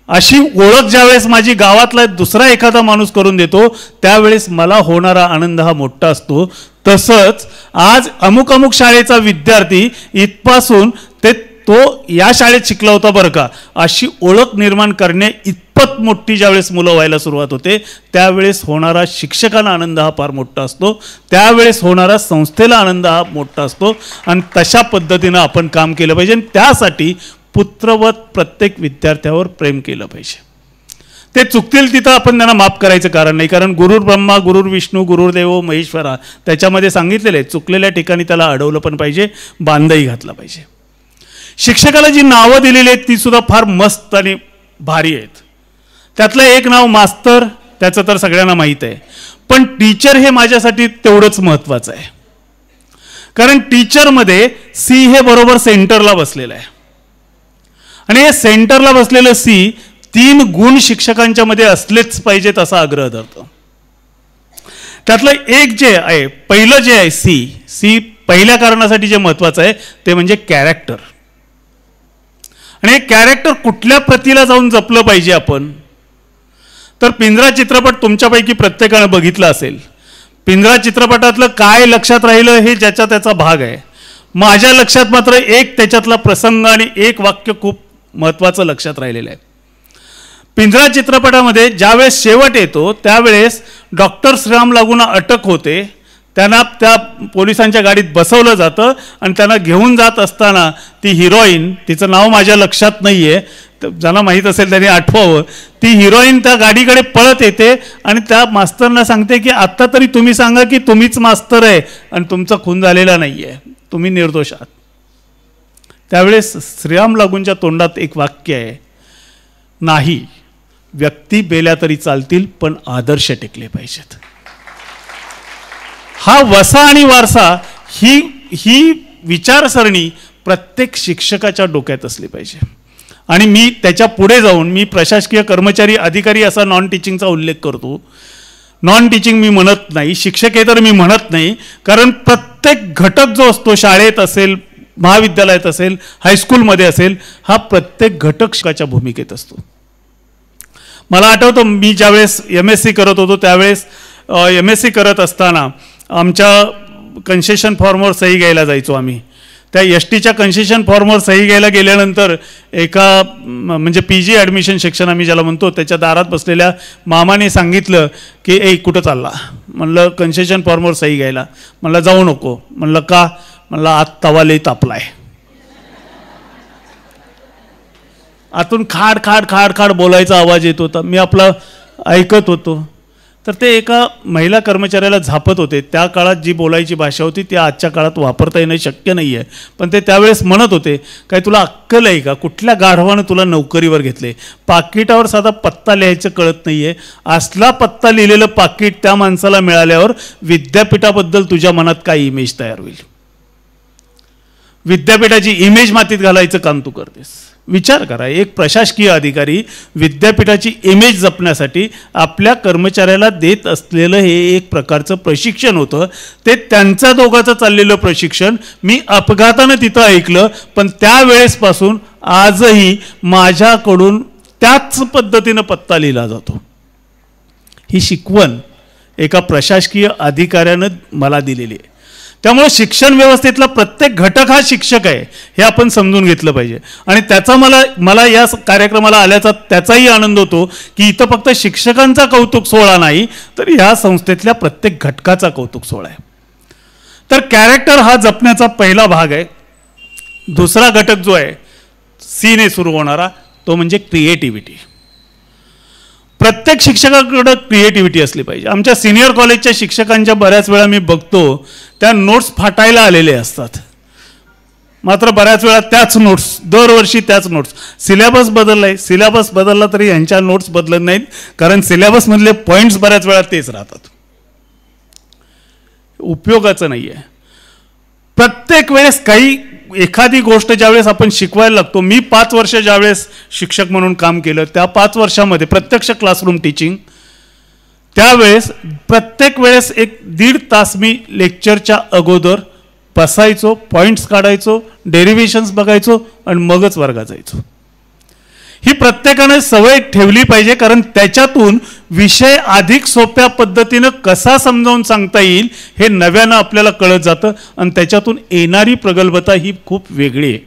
C: अशी ओळख ज्यावेळेस माझी गावातला दुसरा एखादा माणूस करून देतो त्यावेळेस मला होणारा आनंद हा मोठा असतो. तसंच आज अमुक अमुक शाळेचा विद्यार्थी इथपासून ते तो या शाळेत शिकला होता बरं का, अशी ओळख निर्माण करणे इतपत मोठी ज्यावेळेस मुलं व्हायला सुरुवात होते त्यावेळेस होणारा शिक्षकांना आनंद हा फार मोठा असतो, त्यावेळेस होणारा संस्थेला आनंद हा मोठा असतो. आणि तशा पद्धतीनं आपण काम केलं पाहिजे. आणि त्यासाठी पुत्रवत प्रत्येक विद्यार्थ्यावर प्रेम केलं पाहिजे. ते चुकतील तिथं आपण त्यांना माफ करायचं कारण नाही, कारण गुरुर ब्रह्मा गुरुर विष्णू गुरुर्देव महेश्वरा त्याच्यामध्ये सांगितलेलं आहे. चुकलेल्या ठिकाणी त्याला अडवलं पण पाहिजे, बांधही घातला पाहिजे. शिक्षकाला जी नावं दिलेली आहेत ती सुद्धा फार मस्त आणि भारी आहेत. त्यातलं एक नाव मास्तर, त्याचं तर सगळ्यांना माहीत आहे. पण टीचर हे माझ्यासाठी तेवढंच महत्त्वाचं आहे, कारण टीचरमध्ये सी हे बरोबर सेंटरला बसलेलं आहे. आणि हे सेंटरला बसलेलं सी 3 गुण शिक्षकांच्या मध्ये असलेच पाहिजेत असा आग्रह धरतो. त्यातलं एक जे आहे, पहिलं जे आहे सी पहिल्या कारणासाठी जे महत्त्वाचं आहे ते म्हणजे कॅरेक्टर. आणि हे कॅरेक्टर कुठल्या प्रतीला जाऊन जपलं पाहिजे आपण, तर पिंजरा चित्रपट तुमच्यापैकी प्रत्येकानं बघितला असेल. पिंजरा चित्रपटातलं काय लक्षात राहिलं हे ज्याचा त्याचा भाग आहे. माझ्या लक्षात मात्र एक त्याच्यातला प्रसंग आणि एक वाक्य खूप महत्त्वाचं लक्षात राहिलेलं आहे. पिंजरा चित्रपटामध्ये ज्यावेळेस शेवट येतो त्यावेळेस डॉक्टर श्रीराम लागूंना अटक होते. त्यांना त्या पोलिसांच्या गाडीत बसवलं जातं आणि त्यांना घेऊन जात असताना ती हिरोईन, तिचं नाव माझ्या लक्षात नाही आहे, ज्यांना माहीत असेल त्यांनी आठवावं, ती हिरोईन त्या गाडीकडे पळत येते आणि त्या मास्तरना सांगते की आत्ता तरी तुम्ही सांगा की तुम्हीच मास्तर आहे आणि तुमचा खून झालेला नाही आहे, तुम्ही निर्दोष आहात. त्यावेळेस श्रीराम लागूंच्या तोंडात एक वाक्य आहे, नाही, व्यक्ती बेल्या तरी चालतील पण आदर्श टिकले पाहिजेत. हा वसा आणि वारसा ही विचारसरणी प्रत्येक शिक्षकाच्या डोक्यात असली पाहिजे. आणि मी त्याच्या पुढे जाऊन मी प्रशासकीय कर्मचारी अधिकारी असा नॉन टीचिंगचा उल्लेख करतो. नॉन टीचिंग मी म्हणत नाही, शिक्षकेतर मी म्हणत नाही, कारण प्रत्येक घटक जो असतो शाळेत असेल, महाविद्यालयात असेल, हायस्कूलमध्ये असेल, हा प्रत्येक घटक शिक्षकाच्या भूमिकेत असतो. मला आठवतं मी ज्यावेळेस MSc करत होतो त्यावेळेस MSc करत असताना आमच्या कन्सेशन फॉर्मवर सही घ्यायला जायचो आम्ही. त्या STच्या कन्सेशन फॉर्मवर सही घ्यायला गेल्यानंतर एका म्हणजे PG ॲडमिशन सेक्शन आम्ही ज्याला म्हणतो त्याच्या दारात बसलेल्या मामाने सांगितलं की ए कुठं चालला. म्हणलं कन्सेशन फॉर्मवर सही घ्यायला. म्हणलं जाऊ नको. म्हणलं का. म्हणलं आत तवा लई तापलाय. आतून खाड खाड खाड खाड बोलायचा आवाज येत होता. मी आपला ऐकत होतो. तर ते एका महिला कर्मचाऱ्याला झापत होते. त्या काळात जी बोलायची भाषा होती ती आजच्या काळात वापरता येणं शक्य नाही आहे. पण ते त्यावेळेस म्हणत होते, काय तुला अक्कल आहे का, कुठल्या गाढवानं तुला नोकरीवर घेतले, पाकिटावर साधा पत्ता लिहायचं कळत नाही आहे, असला पत्ता लिहिलेलं पाकिट त्या माणसाला मिळाल्यावर विद्यापीठाबद्दल तुझ्या मनात काय इमेज तयार होईल. विद्यापीठाची इमेज मातीत घालायचं काम तू करतेस. विचार करा, एक प्रशासकीय अधिकारी विद्यापीठाची इमेज जपण्यासाठी आपल्या कर्मचाऱ्याला देत असलेलं हे एक प्रकारचं प्रशिक्षण होतं. ते त्यांच्या दोघांचं चाललेलं प्रशिक्षण मी अपघातानं तिथं ऐकलं, पण त्यावेळेसपासून आजही माझ्याकडून त्याच पद्धतीनं पत्ता लिहिला जातो. ही शिकवण एका प्रशासकीय अधिकाऱ्यानं मला दिलेली आहे. त्यामुळे शिक्षण व्यवस्थेतला प्रत्येक घटक हा शिक्षक आहे हे आपण समजून घेतलं पाहिजे. आणि त्याचा मला या कार्यक्रमाला आल्याचा त्याचाही आनंद होतो की इथं फक्त शिक्षकांचा कौतुक सोहळा नाही, तर ह्या संस्थेतल्या प्रत्येक घटकाचा कौतुक सोहळा आहे. तर कॅरेक्टर हा जपण्याचा पहिला भाग आहे. दुसरा घटक जो आहे सीने सुरू होणारा तो म्हणजे क्रिएटिव्हिटी. प्रत्येक शिक्षकाकडे क्रिएटिव्हिटी असली पाहिजे. आमच्या सिनियर कॉलेजच्या शिक्षकांच्या बऱ्याच वेळा मी बघतो त्या नोट्स फाटायला आलेले असतात, मात्र बऱ्याच वेळा त्याच नोट्स, दरवर्षी त्याच नोट्स. सिलेबस बदलला आहे, सिलेबस बदलला तरी यांच्या नोट्स बदलत नाहीत, कारण सिलेबसमधले पॉईंट्स बऱ्याच वेळा तेच राहतात. उपयोगाचं नाही आहे. प्रत्येक वेळेस एखादी गोष्ट ज्यावेळेस आपण शिकवायला लागतो, मी 5 वर्ष ज्यावेळेस शिक्षक म्हणून काम केलं त्या 5 वर्षामध्ये प्रत्यक्ष क्लासरूम टीचिंग, त्यावेळेस प्रत्येक वेळेस 1-1.5 तास मी लेक्चरच्या अगोदर बसायचो, पॉईंट्स काढायचो, डेरिव्हेशन्स बघायचो आणि मगच वर्गात जायचो. ही प्रत्येकाने सवय ठेवली पाहिजे, कारण त्याच्यातून विषय अधिक सोप्या पद्धतीनं कसा समजावून सांगता येईल हे नव्यानं आपल्याला कळत जातं आणि त्याच्यातून येणारी प्रगल्भता ही खूप वेगळी आहे.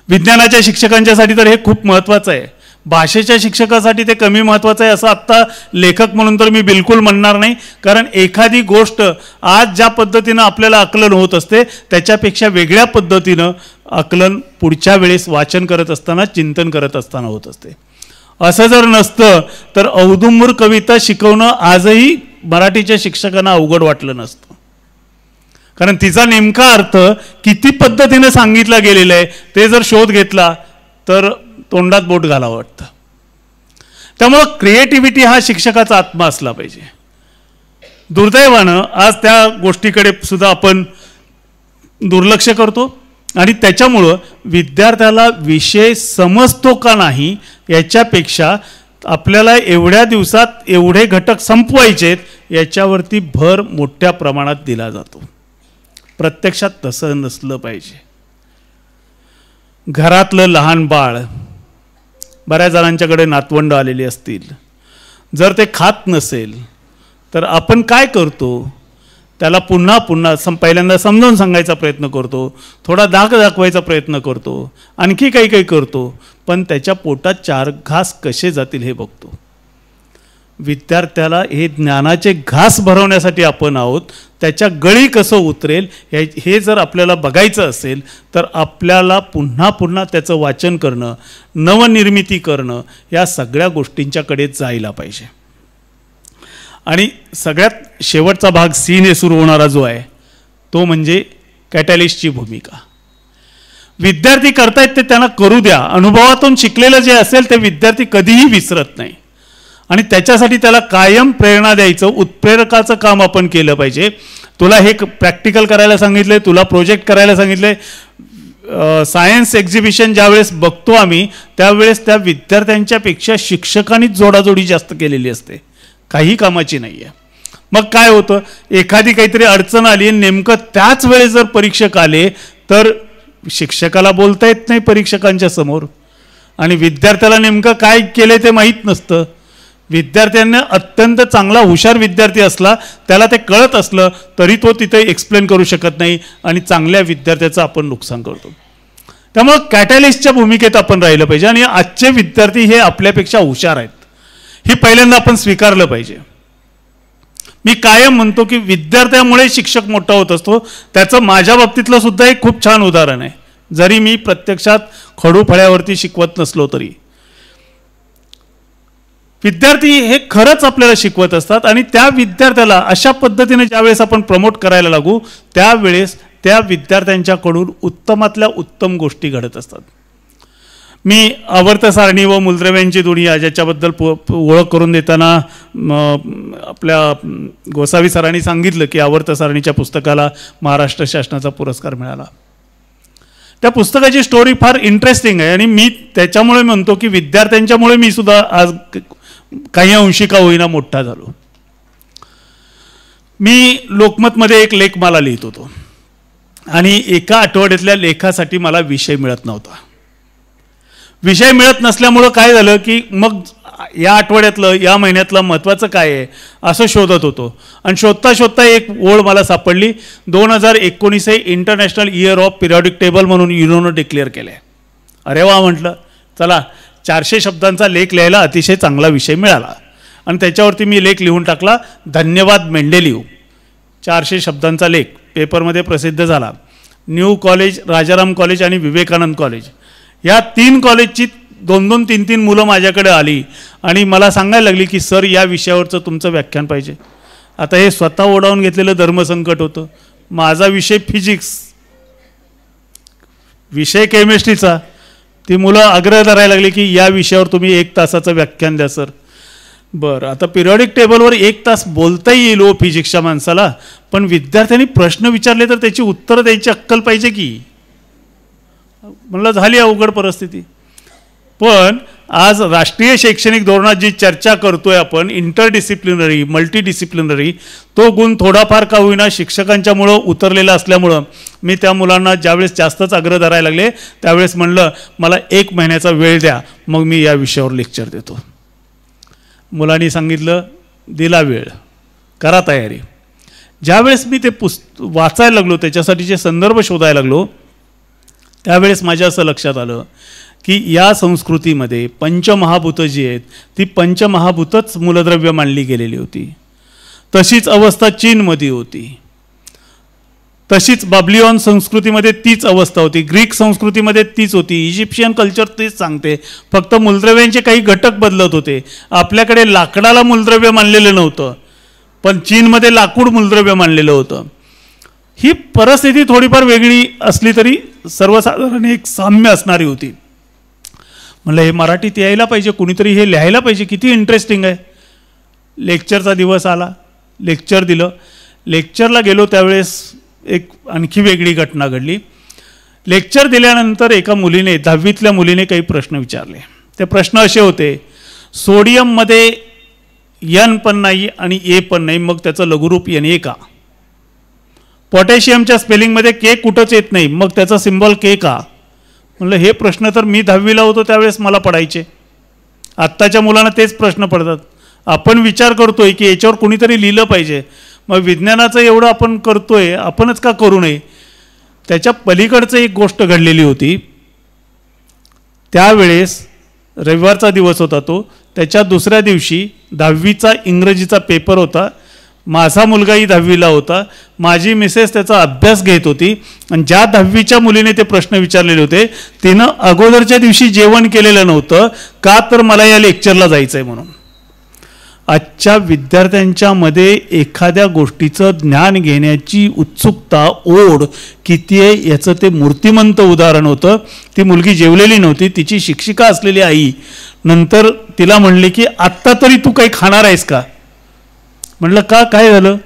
C: विज्ञानाच्या शिक्षकांच्यासाठी तर हे खूप महत्त्वाचं आहे, भाषेच्या शिक्षकासाठी ते कमी महत्त्वाचं आहे असं आत्ता लेखक म्हणून तर मी बिलकुल म्हणणार नाही. कारण एखादी गोष्ट आज ज्या पद्धतीनं आपल्याला आकलन होत असते त्याच्यापेक्षा वेगळ्या पद्धतीनं आकलन पुढच्या वेळेस वाचन करत असताना, चिंतन करत असताना होत असते. असं जर नसतं तर औदुंबर कविता शिकवणं आजही मराठीच्या शिक्षकांना अवघड वाटलं नसतं, कारण तिचा नेमका अर्थ किती पद्धतीने सांगितला गेलेला आहे ते जर शोध घेतला तर तोंडात बोट घालावं वाटतं. त्यामुळं क्रिएटिव्हिटी हा शिक्षकाचा आत्मा असला पाहिजे. दुर्दैवानं आज त्या गोष्टीकडे सुद्धा आपण दुर्लक्ष करतो आणि त्याच्यामुळं विद्यार्थ्याला विषय समजतो का नाही याच्यापेक्षा आपल्याला एवढ्या दिवसात एवढे घटक संपवायचेत याच्यावरती भर मोठ्या प्रमाणात दिला जातो. प्रत्यक्षात तसं नसलं पाहिजे. घरातलं लहान बाळ, बऱ्याच जणांच्याकडे नातवंड आलेली असतील, जर ते खात नसेल तर आपण काय करतो, त्याला पुन्हा पुन्हा पहिल्यांदा समजावून सांगायचा प्रयत्न करतो, थोडा दाग दाखवायचा प्रयत्न करतो, आणखी काही काही करतो, पण त्याच्या पोटात 4 घास कसे जातील हे बघतो. विद्यार्थ्याला हे ज्ञानाचे घास भरवण्यासाठी आपण आहोत, त्याच्या गळी कसं उतरेल हे जर आपल्याला बघायचं असेल तर आपल्याला पुन्हा पुन्हा त्याचं वाचन करणं, नवनिर्मिती करणं या सगळ्या गोष्टींच्याकडे जायला पाहिजे. आणि सगळ्यात शेवटचा भाग C ने सुरू होणारा जो आहे तो म्हणजे कॅटॅलिस्टची भूमिका. विद्यार्थी करतायत ते त्यांना करू द्या. अनुभवातून शिकलेलं जे असेल ते विद्यार्थी कधीही विसरत नाही आणि त्याच्यासाठी त्याला कायम प्रेरणा द्यायचं, उत्प्रेरकाचं काम आपण केलं पाहिजे. तुला हे प्रॅक्टिकल करायला सांगितले, तुला प्रोजेक्ट करायला सांगितले. सायन्स एक्झिबिशन ज्यावेळेस बघतो आम्ही त्यावेळेस त्या विद्यार्थ्यांच्यापेक्षा शिक्षकांनीच जोडाजोडी जास्त केलेली असते, काही कामाची नाही आहे. मग काय होतं, एखादी काहीतरी अडचण आली नेमकं त्याच वेळेस जर परीक्षक आले तर शिक्षकाला बोलता येत नाही परीक्षकांच्या समोर आणि विद्यार्थ्याला नेमकं काय केलं ते माहीत नसतं. विद्यार्थ्यांना अत्यंत चांगला हुशार विद्यार्थी असला, त्याला ते कळत असलं तरी तो तिथे एक्सप्लेन करू शकत नाही आणि चांगल्या विद्यार्थ्याचं आपण नुकसान करतो. त्यामुळं कॅटॅलिस्टच्या भूमिकेत आपण राहिलं पाहिजे आणि आजचे विद्यार्थी हे आपल्यापेक्षा हुशार आहेत हे पहिल्यांदा आपण स्वीकारलं पाहिजे. मी कायम म्हणतो की विद्यार्थ्यामुळे शिक्षक मोठा होत असतो. त्याचं माझ्या बाबतीतलं सुद्धा एक खूप छान उदाहरण आहे, जरी मी प्रत्यक्षात खडूफळ्यावरती शिकवत नसलो तरी. विद्यार्थी हे खरंच आपल्याला शिकवत असतात आणि त्या विद्यार्थ्याला अशा पद्धतीने ज्यावेळेस आपण प्रमोट करायला लागू त्यावेळेस त्या विद्यार्थ्यांच्याकडून उत्तमातल्या उत्तम गोष्टी घडत असतात. मी आवर्त सारणी व मूलद्रव्यांची दुनिया ज्याच्याबद्दल ओळख करून देताना आपल्या गोसावी सरांनी सांगितलं की आवर्त सारणीच्या पुस्तकाला महाराष्ट्र शासनाचा पुरस्कार मिळाला. त्या पुस्तकाची स्टोरी फार इंटरेस्टिंग आहे आणि मी त्याच्यामुळे म्हणतो की विद्यार्थ्यांच्यामुळे मी सुद्धा आज काही अंशी का होईना मोठा झालो. मी लोकमतमध्ये एक लेखमाला लिहित होतो आणि एका आठवड्यातल्या लेखासाठी मला विषय मिळत नव्हता. विषय मिळत नसल्यामुळं काय झालं की मग या आठवड्यातलं या महिन्यातलं महत्त्वाचं काय आहे असं शोधत होतो आणि शोधता शोधता एक ओळ मला सापडली. 2019 हे international year of periodic table म्हणून युनोनं डिक्लेअर केलं आहे. अरे वा म्हटलं, चला 400 शब्दांचा लेख लिहायला अतिशय चांगला विषय मिळाला आणि त्याच्यावरती मी लेख लिहून टाकला, धन्यवाद मेंडेलिव्ह. 400 शब्दांचा लेख पेपरमध्ये प्रसिद्ध झाला. न्यू कॉलेज, राजाराम कॉलेज आणि विवेकानंद कॉलेज या 3 कॉलेजची 2-2, 3-3 मुलं माझ्याकडे आली आणि मला सांगायला लागली की सर या विषयावरचं तुमचं व्याख्यान पाहिजे. आता हे स्वतः ओढावून घेतलेलं धर्मसंकट होतं. माझा विषय फिजिक्स, विषय केमिस्ट्रीचा. ती मुलं आग्रह धरायला लागली की या विषयावर तुम्ही 1 तासाचं व्याख्यान द्या सर. बरं, आता पिरियॉडिक टेबलवर 1 तास बोलता येईल हो फिजिक्सच्या माणसाला, पण विद्यार्थ्यांनी प्रश्न विचारले तर त्याची उत्तरं द्यायची अक्कल पाहिजे की. म्हणलं झाली अवघड परिस्थिती. पण आज राष्ट्रीय शैक्षणिक धोरणात जी चर्चा करतोय आपण, इंटरडिसिप्लिनरी, मल्टीडिसिप्लिनरी, तो गुण थोडाफार का होईना शिक्षकांच्यामुळं उतरलेला असल्यामुळं मी त्या मुलांना ज्यावेळेस जास्तच आग्रह धरायला लागले त्यावेळेस म्हणलं मला 1 महिन्याचा वेळ द्या, मग मी या विषयावर लेक्चर देतो. मुलांनी सांगितलं, दिला वेळ, करा तयारी. ज्यावेळेस मी ते वाचायला लागलो, त्याच्यासाठीचे संदर्भ शोधायला लागलो, त्यावेळेस माझ्या असं लक्षात आलं की या संस्कृतीमध्ये पंचमहाभूतं जी आहेत ती पंचमहाभूतच मूलद्रव्य मानली गेलेली होती. तशीच अवस्था चीनमध्ये होती, तशीच बाब्लियन संस्कृतीमध्ये तीच अवस्था होती, ग्रीक संस्कृतीमध्ये तीच होती, इजिप्शियन कल्चर तेच सांगते, फक्त मूलद्रव्यांचे काही घटक बदलत होते. आपल्याकडे लाकडाला मूलद्रव्य मानलेलं नव्हतं, पण चीनमध्ये लाकूड मूलद्रव्य मानलेलं होतं. ही परिस्थिती थोडीफार वेगळी असली तरी सर्वसाधारण एक साम्य असणारी होती. म्हणलं हे मराठीत यायला पाहिजे, कुणीतरी हे लिहायला पाहिजे, किती इंटरेस्टिंग आहे. लेक्चरचा दिवस आला, लेक्चर दिलं. लेक्चरला गेलो त्यावेळेस एक आणखी वेगळी घटना घडली. लेक्चर दिल्यानंतर एका मुलीने, 10वीतल्या मुलीने काही प्रश्न विचारले. ते प्रश्न असे होते, सोडियममध्ये एन पण नाही आणि ए पण नाही, मग त्याचं लघुरूप Na का? पोटॅशियमच्या स्पेलिंगमध्ये के कुठंच येत नाही, मग त्याचा सिम्बॉल के का? म्हणलं हे प्रश्न तर मी 10वीला होतो त्यावेळेस मला पडायचे, आत्ताच्या मुलांना तेच प्रश्न पडतात. आपण विचार करतोय की याच्यावर कुणीतरी लिहिलं पाहिजे, मग विज्ञानाचं एवढं आपण करतोय, आपणच का करू नये? त्याच्या पलीकडचं एक गोष्ट घडलेली होती. त्यावेळेस रविवारचा दिवस होता तो, त्याच्या दुसऱ्या दिवशी 10वीचा इंग्रजीचा पेपर होता. माझा मुलगाही 10वीला होता. माझी मिसेस त्याचा अभ्यास घेत होती आणि ज्या 10वीच्या मुलीने ते प्रश्न विचारलेले होते तिनं अगोदरच्या दिवशी जेवण केलेलं नव्हतं, का तर मला या लेक्चरला जायचं आहे म्हणून. आजच्या विद्यार्थ्यांच्यामध्ये एखाद्या गोष्टीचं ज्ञान घेण्याची उत्सुकता, ओढ किती आहे याचं ते मूर्तिमंत उदाहरण होतं. ती मुलगी जेवलेली नव्हती, तिची शिक्षिका असलेली आई नंतर तिला म्हणली की आत्ता तरी तू काही खाणार आहेस का? म्हटलं का, काय झालं?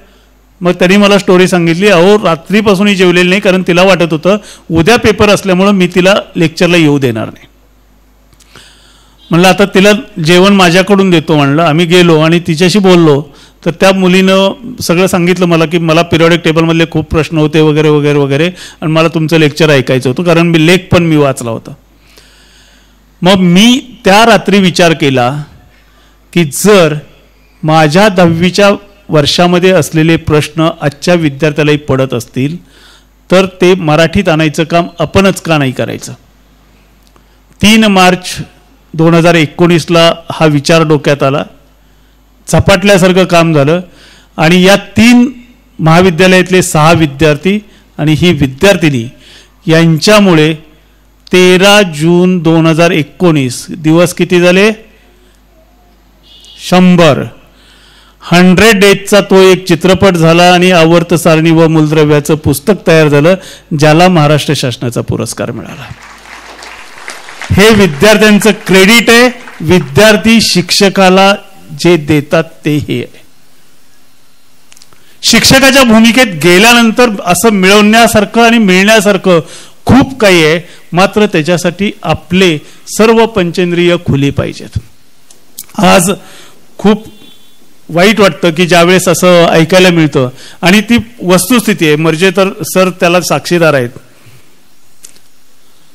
C: मग त्यांनी मला स्टोरी सांगितली, अहो रात्रीपासूनही जेवलेली नाही, कारण तिला वाटत होतं उद्या पेपर असल्यामुळं मी तिला लेक्चरला येऊ देणार नाही. म्हणलं आता तिला जेवण माझ्याकडून देतो म्हणलं. आम्ही गेलो आणि तिच्याशी बोललो तर त्या मुलीनं सगळं सांगितलं मला की मला पिरियडिक टेबलमधले खूप प्रश्न होते वगैरे वगैरे वगैरे, आणि मला तुमचं लेक्चर ऐकायचं होतं कारण मी लेख पण मी वाचला होता. मग मी त्या रात्री विचार केला की जर माझ्या 10वीच्या वर्षामध्ये असलेले प्रश्न आजच्या विद्यार्थ्यालाही पडत असतील तर ते मराठीत आणायचं काम आपणच का नाही करायचं. 3 मार्च 2019ला हा विचार डोक्यात आला, झपाटल्यासारखं काम झालं आणि या 3 महाविद्यालयातले 6 विद्यार्थी आणि ही विद्यार्थिनी यांच्यामुळे 13 जून 2019 दिवस किती झाले? 100 डेजचा तो एक चित्रपट झाला आणि आवर्त सारणी व मूलद्रव्याचं पुस्तक तयार झालं, ज्याला महाराष्ट्र शासनाचा पुरस्कार मिळाला. हे विद्यार्थ्यांचं क्रेडिट आहे. विद्यार्थी शिक्षकाला जे देतात ते हे आहे. शिक्षकाच्या भूमिकेत गेल्यानंतर असं मिळवण्यासारखं आणि मिळण्यासारखं खूप काही आहे, मात्र त्याच्यासाठी आपले सर्व पंचेंद्रिय खुली पाहिजेत. आज खूप वाईट वाटतं की ज्यावेळेस असं ऐकायला मिळतं आणि ती वस्तुस्थिती आहे. मर्जेतर सर त्याला साक्षीदार आहेत.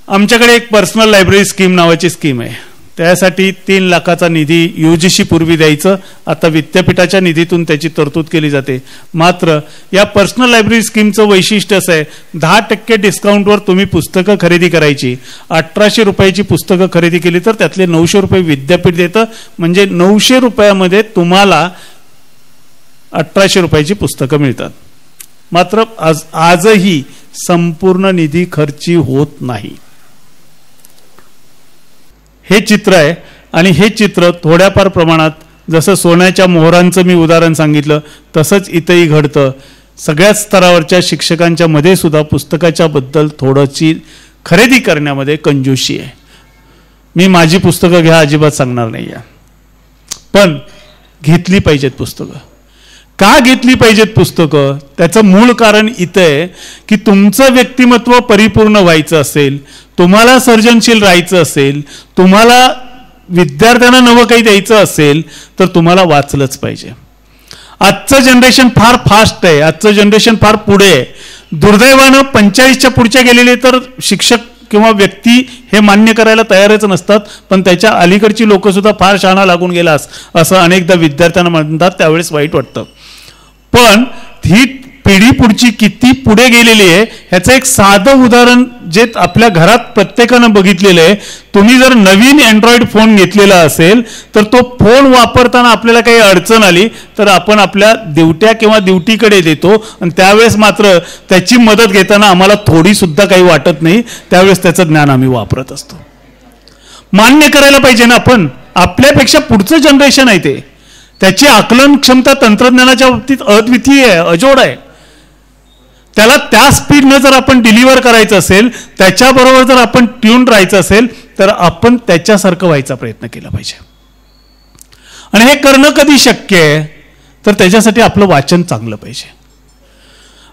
C: आमच्याकडे एक पर्सनल लायब्ररी स्कीम नावाची स्कीम आहे. त्यासाठी 3 लाखाचा निधी UGC पूर्वी द्यायचं, आता विद्यापीठाच्या निधीतून त्याची तरतूद केली जाते. मात्र या पर्सनल लायब्ररी स्कीमचं वैशिष्ट्य असं आहे, 10% डिस्काउंटवर तुम्ही पुस्तकं खरेदी करायची. 1800 रुपयाची पुस्तकं खरेदी केली तर त्यातले 900 रुपये विद्यापीठ देतं, म्हणजे 900 रुपयामध्ये तुम्हाला 1800 रुपयाची पुस्तकं मिळतात. मात्र आजही संपूर्ण निधी खर्ची होत नाही. हे चित्र आहे आणि हे चित्र थोड्याफार प्रमाणात जसं सोन्याच्या मोहरांचं मी उदाहरण सांगितलं तसंच इथंही घडतं. सगळ्याच स्तरावरच्या शिक्षकांच्या मध्ये सुद्धा पुस्तकाच्या बद्दल थोडीशी खरेदी करण्यामध्ये कंजूशी आहे. मी माझी पुस्तकं घ्या अजिबात सांगणार नाही आहे, पण घेतली पाहिजेत पुस्तकं. का घेतली पाहिजेत पुस्तकं? त्याचं मूळ कारण इथं आहे की तुमचं व्यक्तिमत्व परिपूर्ण व्हायचं असेल, तुम्हाला सर्जनशील राहायचं असेल, तुम्हाला विद्यार्थ्यांना नवं काही द्यायचं असेल तर तुम्हाला वाचलंच पाहिजे. आजचं जनरेशन फार फास्ट आहे, आजचं जनरेशन फार पुढे आहे. दुर्दैवानं 45च्या पुढच्या गेलेले तर शिक्षक किंवा व्यक्ती हे मान्य करायला तयारच नसतात, पण त्याच्या अलीकडची लोक सुद्धा फार शहाणा लागून गेला असं अनेकदा विद्यार्थ्यांना म्हणतात, त्यावेळेस वाईट वाटतं. पण ही पिढी पुढची किती पुढे गेलेली आहे ह्याचं एक साधं उदाहरण जे आपल्या घरात प्रत्येकानं बघितलेलं आहे. तुम्ही जर नवीन अँड्रॉइड फोन घेतलेला असेल तर तो फोन वापरताना आपल्याला काही अडचण आली तर आपण आपल्या दिवट्या किंवा दिवटीकडे देतो, आणि त्यावेळेस मात्र त्याची मदत घेताना आम्हाला थोडी सुद्धा काही वाटत नाही. त्यावेळेस त्याचं ज्ञान आम्ही वापरत असतो. मान्य करायला पाहिजे ना आपण, आपल्यापेक्षा पुढचं जनरेशन आहे ते, त्याची आकलन क्षमता तंत्रज्ञानाच्या बाबतीत अद्वितीय आहे, अजोड आहे. त्याला त्या स्पीडनं जर आपण डिलिव्हर करायचं असेल, त्याच्याबरोबर जर आपण ट्यून राहायचं असेल तर आपण त्याच्यासारखं व्हायचा प्रयत्न केला पाहिजे. आणि हे करणं कधी शक्य आहे तर त्याच्यासाठी आपलं वाचन चांगलं पाहिजे.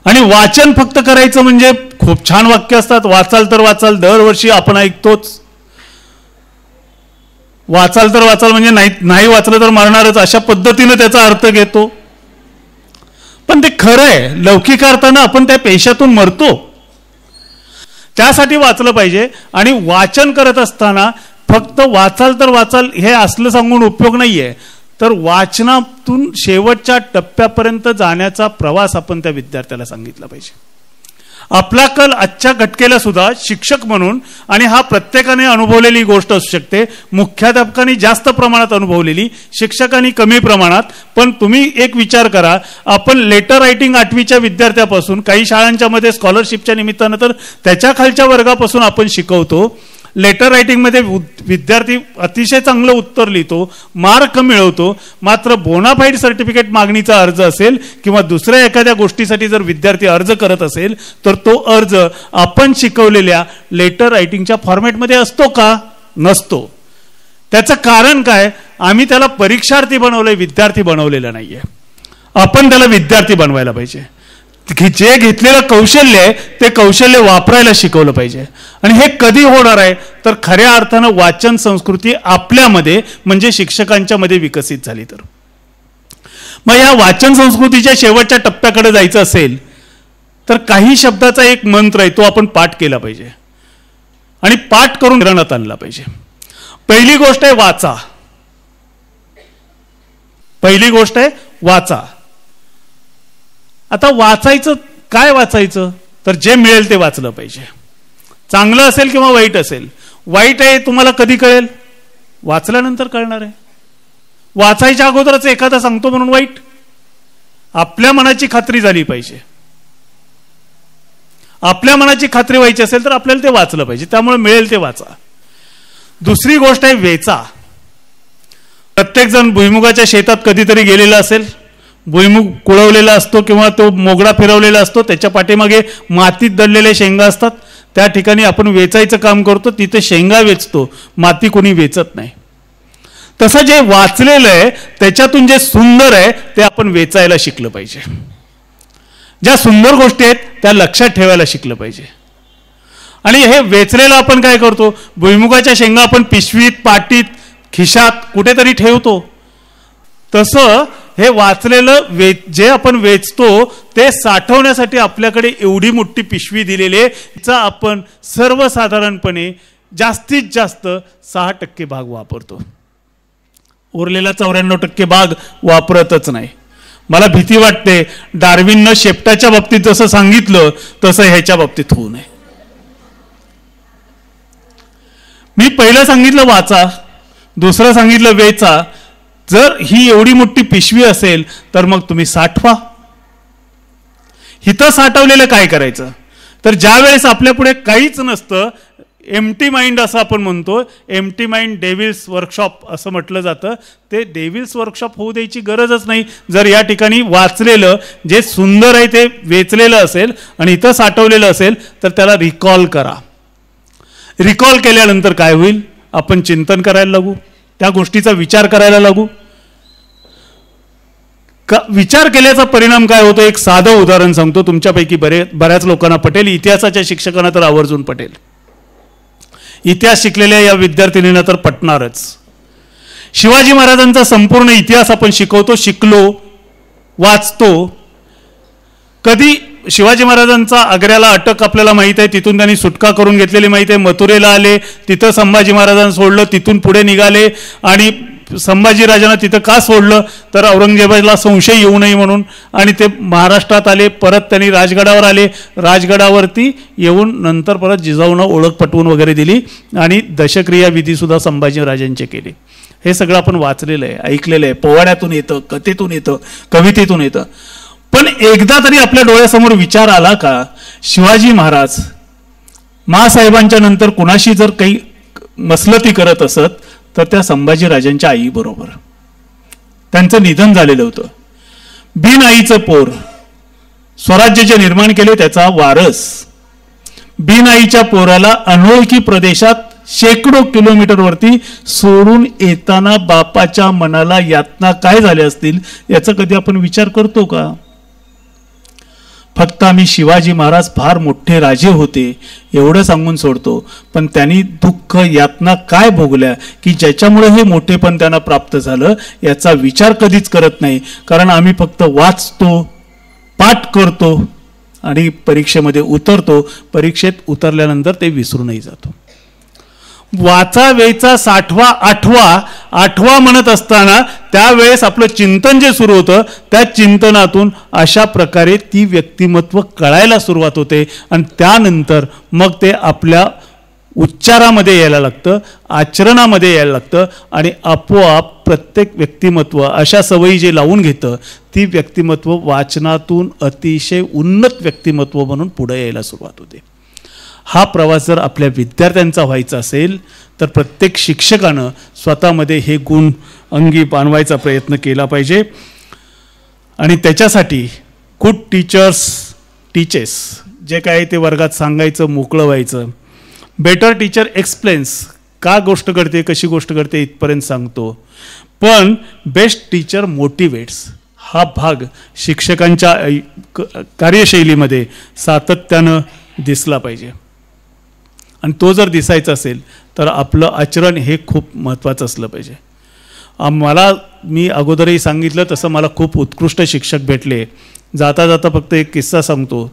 C: आणि वाचन फक्त करायचं म्हणजे खूप छान वाक्य असतात, वाचाल तर वाचाल, दरवर्षी आपण ऐकतोच. वाचाल तर वाचाल म्हणजे नाही वाचलं तर मरणारच, अशा पद्धतीनं त्याचा अर्थ घेतो. पण ते खरं आहे, लौकिक अर्थानं आपण त्या पेशातून मरतो. त्यासाठी वाचलं पाहिजे. आणि वाचन करत असताना फक्त वाचाल तर वाचाल हे असलं सांगून उपयोग नाहीये, तर वाचनातून शेवटच्या टप्प्यापर्यंत जाण्याचा प्रवास आपण त्या विद्यार्थ्याला सांगितला पाहिजे. आपला कल आजच्या घटकेला सुद्धा शिक्षक म्हणून, आणि हा प्रत्येकाने अनुभवलेली गोष्ट असू शकते, मुख्याध्यापकांनी जास्त प्रमाणात अनुभवलेली, शिक्षकांनी कमी प्रमाणात. पण तुम्ही एक विचार करा, आपण लेटर रायटिंग 8वीच्या विद्यार्थ्यापासून, काही शाळांच्या मध्ये स्कॉलरशिपच्या निमित्तानं तर त्याच्या खालच्या वर्गापासून आपण शिकवतो. लेटर रायटिंगमध्ये विद्यार्थी अतिशय चांगलं उत्तर लिहितो, मार्क मिळवतो. मात्र बोनाफाईड सर्टिफिकेट मागणीचा अर्ज असेल किंवा दुसऱ्या एखाद्या गोष्टीसाठी जर विद्यार्थी अर्ज करत असेल तर तो अर्ज आपण शिकवलेल्या लेटर रायटिंगच्या फॉर्मॅटमध्ये असतो का? नसतो. त्याचं कारण काय? आम्ही त्याला परीक्षार्थी बनवलंय, विद्यार्थी बनवलेला नाहीये. आपण त्याला विद्यार्थी बनवायला पाहिजे. जे घेतलेलं कौशल्य आहे ते कौशल्य वापरायला शिकवलं पाहिजे. आणि हे कधी होणार आहे तर खऱ्या अर्थानं वाचन संस्कृती आपल्यामध्ये म्हणजे शिक्षकांच्या मध्ये विकसित झाली तर. मग या वाचन संस्कृतीच्या शेवटच्या टप्प्याकडे जायचं असेल तर काही शब्दाचा एक मंत्र आहे, तो आपण पाठ केला पाहिजे आणि पाठ करून ग्रहणात आणला पाहिजे. पहिली गोष्ट आहे वाचा. पहिली गोष्ट आहे वाचा. आता वाचायचं काय? वाचायचं तर जे मिळेल ते वाचलं पाहिजे. चांगलं असेल किंवा वाईट असेल. वाईट आहे तुम्हाला कधी कळेल? वाचल्यानंतर कळणार आहे. वाचायच्या अगोदरच एखादा सांगतो म्हणून वाईट? आपल्या मनाची खात्री झाली पाहिजे. आपल्या मनाची खात्री व्हायची असेल तर आपल्याला ते वाचलं पाहिजे. त्यामुळे मिळेल ते वाचा. दुसरी गोष्ट आहे वेचा. प्रत्येक जण भुईमुगाच्या शेतात कधीतरी गेलेला असेल. भुईमुग कुळवलेला असतो किंवा तो मोगडा फिरवलेला असतो, त्याच्या पाठीमागे मातीत दडलेले शेंगा असतात. त्या ठिकाणी आपण वेचायचं काम करतो, तिथे शेंगा वेचतो, माती कोणी वेचत नाही. तसं जे वाचलेलं आहे त्याच्यातून जे सुंदर आहे ते आपण वेचायला शिकलं पाहिजे. ज्या सुंदर गोष्टी आहेत त्या लक्षात ठेवायला शिकलं पाहिजे. आणि हे वेचलेलं आपण काय करतो? भुईमुगाच्या शेंगा आपण पिशवीत, पाटीत, खिशात कुठेतरी ठेवतो. तसं हे वाचलेलं जे आपण वेचतो ते साठवण्यासाठी आपल्याकडे एवढी मोठी पिशवी दिलेली आहे. तिचा आपण सर्वसाधारणपणे जास्तीत जास्त 6% भाग वापरतो. उरलेला 94% भाग वापरतच नाही. मला भीती वाटते डार्विननं शेपटाच्या बाबतीत जसं सांगितलं तसं ह्याच्या बाबतीत होऊ नये. मी पहिलं सांगितलं वाचा, दुसरं सांगितलं वेचा. जर ही एवढी मोठी पिशवी असेल तर मग तुम्ही साठवा. हिथं साठवलेलं काय करायचं तर ज्या वेळेस आपल्या पुढे काहीच नसतं, एम्प्टी माइंड असं आपण म्हणतो. एम्प्टी माइंड डेव्हिल्स वर्कशॉप असं म्हटलं जातं. ते डेव्हिल्स वर्कशॉप होऊ द्यायची गरजच नाही. जर या ठिकाणी वाचलेलं जे सुंदर आहे ते वेचलेलं असेल आणि इथं साठवलेलं असेल तर त्याला रिकॉल करा. रिकॉल केल्यानंतर काय होईल? आपण चिंतन करायला लागू, त्या गोष्टीचा विचार करायला लागू. विचार केल्याचा परिणाम काय होतो? एक साधं उदाहरण सांगतो, तुमच्यापैकी बऱ्याच लोकांना पटेल, इतिहासाच्या शिक्षकांना तर आवर्जून पटेल, इतिहास शिकलेल्या या विद्यार्थिनींना तर पटणारच. शिवाजी महाराजांचा संपूर्ण इतिहास आपण शिकलो, वाचतो. कधी शिवाजी महाराजांचा आग्र्याला अटक आपल्याला माहीत आहे, तिथून त्यांनी सुटका करून घेतलेली माहीत आहे. मथुरेला आले, तिथं संभाजी महाराजांना सोडलं, तिथून पुढे निघाले आणि संभाजीराजांना तिथं का सोडलं तर औरंगजेबाला संशय येऊ नये म्हणून. आणि ते महाराष्ट्रात आले, परत त्यांनी राजगडावर आले, राजगडावरती येऊन नंतर परत जिजाऊंना ओळख पटवून वगैरे दिली आणि दशक्रिया विधीसुद्धा संभाजीराजांचे केले. हे सगळं आपण वाचलेलं आहे, ऐकलेलं आहे, पोवाड्यातून येतं, कथेतून येतं, कवितेतून येतं. पण एकदा तरी आपल्या डोळ्यासमोर विचार आला का शिवाजी महाराज माँसाहेबांच्या नंतर कुणाशी जर काही मसलती करत असत तर त्या संभाजीराजांच्या आई बरोबर. त्यांचं निधन झालेलं होतं. बिन आईचं पोर, स्वराज्य जे निर्माण केले त्याचा वारस, बिन आईच्या पोराला अनोळखी प्रदेशात शेकडो किलोमीटरवरती सोडून येताना बापाच्या मनाला यातना काय झाल्या असतील याचा कधी आपण विचार करतो का? फक्त आम्ही शिवाजी महाराज फार मोठे राजे होते एवढं सांगून सोडतो, पण त्यांनी दुःख यातना काय भोगल्या की ज्याच्यामुळे हे मोठेपण त्यांना प्राप्त झालं याचा विचार कधीच करत नाही. कारण आम्ही फक्त वाचतो, पाठ करतो आणि परीक्षेमध्ये उतरतो. परीक्षेत उतरल्यानंतर ते विसरूनही जातो. वाचा वेचा 60वा 8वा म्हणत असताना त्यावेळेस आपलं चिंतन जे सुरू होतं त्या चिंतनातून अशा प्रकारे ती व्यक्तिमत्व कळायला सुरुवात होते आणि त्यानंतर मग ते आपल्या उच्चारामध्ये यायला लागतं, आचरणामध्ये यायला लागतं आणि आपोआप प्रत्येक व्यक्तिमत्व अशा सवयी जे लावून घेतं ती व्यक्तिमत्व वाचनातून अतिशय उन्नत व्यक्तिमत्व म्हणून पुढे यायला सुरुवात होते. हा प्रवास जर आपल्या विद्यार्थ्यांचा व्हायचा असेल तर प्रत्येक शिक्षकानं स्वतःमध्ये हे गुण अंगी बाणवायचा प्रयत्न केला पाहिजे. आणि त्याच्यासाठी गुड टीचर्स जे काय ते वर्गात सांगायचं, मोकळं व्हायचं. बेटर टीचर एक्सप्लेन्स, का गोष्ट घडते, कशी गोष्ट घडते इथपर्यंत सांगतो. पण बेस्ट टीचर मोटिवेट्स हा भाग शिक्षकांच्या कार्यशैलीमध्ये सातत्यानं दिसला पाहिजे. आणि तो जर दिसायचा असेल तर आपलं आचरण हे खूप महत्त्वाचं असलं पाहिजे. मी अगोदरही सांगितलं तसं मला खूप उत्कृष्ट शिक्षक भेटले. जाता जाता फक्त एक किस्सा सांगतो.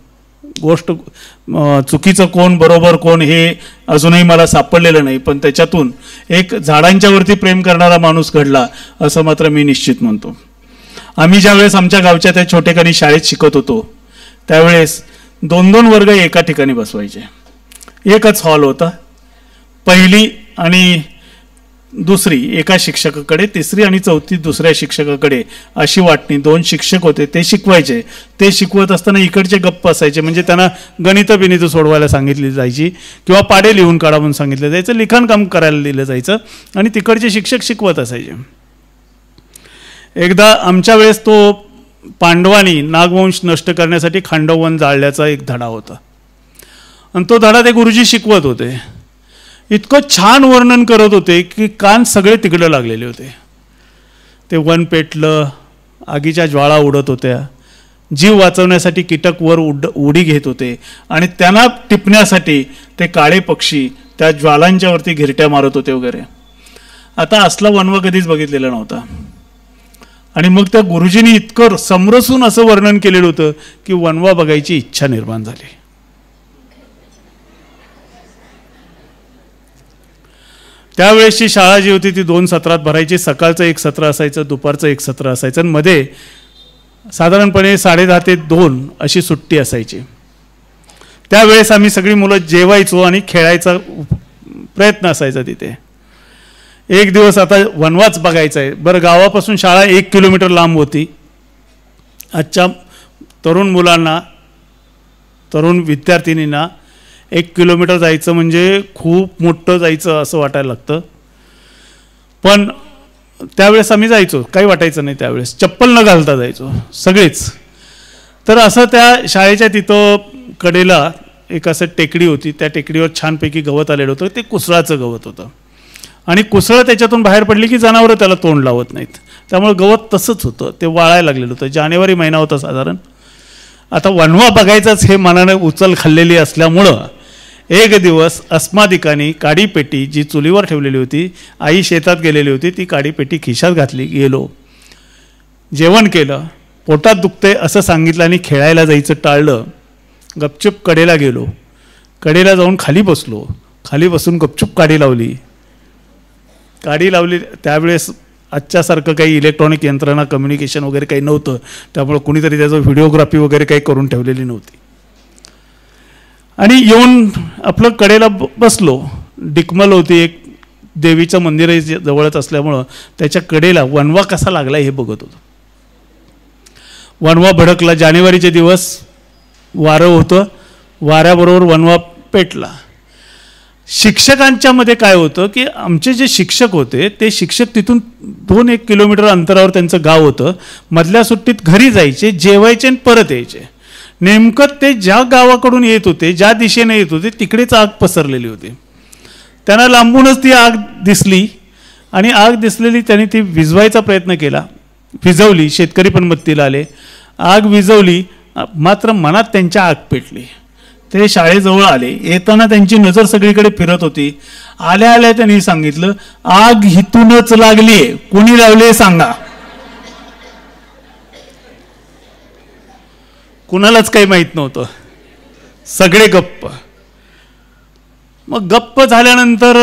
C: गोष्ट चुकीचं कोण बरोबर कोण हे अजूनही मला सापडलेलं नाही, पण त्याच्यातून एक झाडांच्यावरती प्रेम करणारा माणूस घडला असं मात्र मी निश्चित म्हणतो. आम्ही ज्यावेळेस आमच्या गावच्या त्या छोटेखानी शाळेत शिकत होतो त्यावेळेस 2-2 वर्ग एका ठिकाणी बसवायचे. एकच हॉल होता. पहिली आणि दुसरी एका शिक्षकाकडे, तिसरी आणि चौथी दुसऱ्या शिक्षकाकडे अशी वाटणी. 2 शिक्षक होते, ते शिकवायचे. ते शिकवत असताना इकडचे गप्प असायचे, म्हणजे त्यांना गणित सोडवायला सांगितली जायची किंवा पाडे लिहून काढा म्हणून सांगितलं जायचं, लिखाण काम करायला दिलं जायचं आणि तिकडचे शिक्षक शिकवत असायचे. एकदा आमच्या वेळेस तो पांडवांनी नागवंश नष्ट करण्यासाठी खांडववन जाळल्याचा एक धडा होता आणि तो धडा ते गुरुजी शिकवत होते. इतकं छान वर्णन करत होते की कान सगळे तिकडं लागलेले होते. ते वन पेटलं, आगीच्या ज्वाळा उडत होत्या, जीव वाचवण्यासाठी कीटक वर उडी घेत होते आणि त्यांना टिपण्यासाठी ते काळे पक्षी त्या ज्वालांच्यावरती घिरट्या मारत होते वगैरे. आता असला वनवा कधीच बघितलेला नव्हता. आणि मग त्या गुरुजींनी इतकं समरसून असं वर्णन केलेलं होतं की वनवा बघायची इच्छा निर्माण झाली. त्यावेळेसची शाळा जी होती ती 2 सत्रात भरायची. सकाळचं एक सत्र असायचं, दुपारचं एक सत्र असायचं आणि मध्ये साधारणपणे 10:30 ते 2 अशी सुट्टी असायची. त्यावेळेस आम्ही सगळी मुलं जेवायचो आणि खेळायचा प्रयत्न असायचा तिथे. एक दिवस आता वनवाच बघायचा आहे. बरं, गावापासून शाळा 1 किलोमीटर लांब होती. आजच्या तरुण मुलांना, तरुण विद्यार्थिनींना 1 किलोमीटर जायचं म्हणजे खूप मोठं जायचं असं वाटायला लागतं. पण त्यावेळेस आम्ही जायचो, काही वाटायचं नाही. त्यावेळेस चप्पल न घालता जायचो सगळेच. तर असं त्या शाळेच्या तिथं कडेला एक असं टेकडी होती. त्या टेकडीवर छानपैकी गवत आलेलं होतं. ते कुसळाचं गवत होतं आणि कुसळं त्याच्यातून बाहेर पडली की जनावरं त्याला तोंड लावत नाहीत. त्यामुळे गवत तसंच होतं, ते वाळायला लागलेलं होतं. जानेवारी महिना होता साधारण. आता वनवा बघायचाच हे मनाने उचल खाल्लेली असल्यामुळं एक दिवस अस्मादिकानी काडीपेटी जी चुलीवर ठेवलेली होती, आई शेतात गेलेली होती, ती काडीपेटी खिशात घातली, गेलो, जेवण केलं, पोटात दुखते असं सांगितलं आणि खेळायला जायचं टाळलं. गपचूप कडेला गेलो, कडेला जाऊन खाली बसलो, खाली बसून गपचूप काडी लावली. त्यावेळेस आजच्यासारखं काही इलेक्ट्रॉनिक यंत्रणा, कम्युनिकेशन वगैरे काही नव्हतं, त्यामुळे कुणीतरी त्याचं व्हिडिओग्राफी वगैरे काही करून ठेवलेली नव्हती. आणि येऊन आपलं कडेला बसलो. डिकमल होती, एक देवीचं मंदिर जवळच असल्यामुळं त्याच्या कडेला वणवा कसा लागला हे बघत होतो. वणवा भडकला. जानेवारीचे दिवस, वारं होतं, वाऱ्याबरोबर वणवा पेटला. शिक्षकांच्या मध्ये काय होतं की आमचे जे शिक्षक होते ते शिक्षक तिथून 2-1 किलोमीटर अंतरावर त्यांचं गाव होतं. मधल्या सुट्टीत घरी जायचे, जेवायचे आणि परत यायचे. नेमकं ते ज्या गावाकडून येत होते, ज्या दिशेने येत होते, तिकडेच आग पसरलेली होती. त्यांना लांबूनच ती आग दिसली आणि आग दिसलेली त्यांनी ती विझवायचा प्रयत्न केला, विझवली. शेतकरी पण मदतीला आले, आग विझवली. मात्र मनात त्यांच्या आग पेटली. ते शाळेजवळ आले. येताना त्यांची नजर सगळीकडे फिरत होती. आल्या आल्या त्यांनी सांगितलं, आग हिथूनच लागलीये, कोणी लावले सांगा. कुणालाच काही माहीत नव्हतं, सगळे गप्प. मग गप्प झाल्यानंतर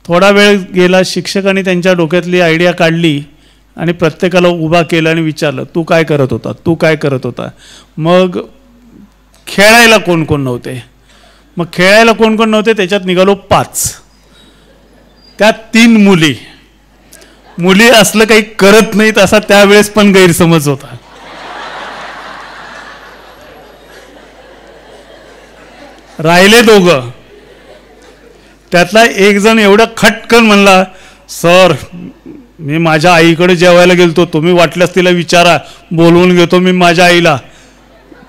C: थोडा वेळ गेला. शिक्षकांनी त्यांच्या डोक्यातली आयडिया काढली आणि प्रत्येकाला उभा केलं आणि विचारलं, तू काय करत होता, तू काय करत होता. मग खेळायला कोण कोण नव्हते. मग खेळायला कोण कोण नव्हते त्याच्यात निघालो 5. त्यात 3 मुली. मुली असलं काही करत नाहीत असा त्यावेळेस पण गैरसमज होता. राहिले 2. त्यातला एक जण एवढं खटकन म्हणला, सर मी माझ्या आईकडे जेवायला गेलतो, तुम्ही वाटल्यास तिला विचारा, बोलवून घेतो मी माझ्या आईला.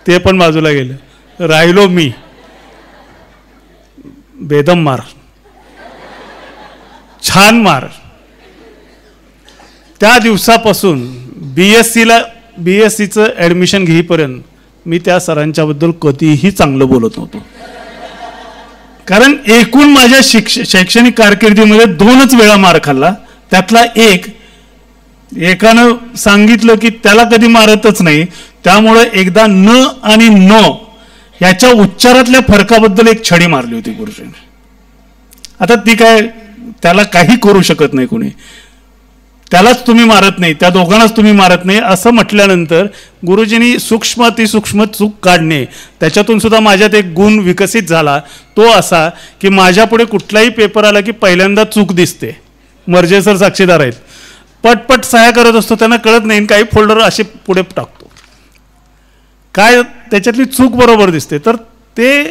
C: ते पण बाजूला गेलं. राहिलो मी. बेदम मार, छान मार. त्या दिवसापासून BScचं ॲडमिशन घेईपर्यंत मी त्या सरांच्याबद्दल कधीही चांगलं बोलत नव्हतो. कारण एकूण माझ्या शैक्षणिक कारकिर्दीमध्ये 2च वेळा मार खाल्ला. त्यातला एकानं सांगितलं की त्याला कधी मारतच नाही, त्यामुळे एकदा न आणि न याच्या उच्चारातल्या फरकाबद्दल एक छडी मारली होती गुरुजीने. आता ती काय, त्याला काही करू शकत नाही कोणी. त्यालाच तुम्ही मारत नाही, त्या दोघांनाच तुम्ही मारत नाही असं म्हटल्यानंतर गुरुजींनी सूक्ष्म अतिसूक्ष्म चूक काढणे, त्याच्यातून सुद्धा माझ्यात एक गुण विकसित झाला. तो असा की माझ्यापुढे कुठलाही पेपर आला की पहिल्यांदा चूक दिसते. मर्जे सर साक्षीदार आहेत. पटपट सह्या करत असतो, त्यांना कळत नाही, काही फोल्डर असे पुढे टाकतो, काय त्याच्यातली चूक बरोबर दिसते. तर ते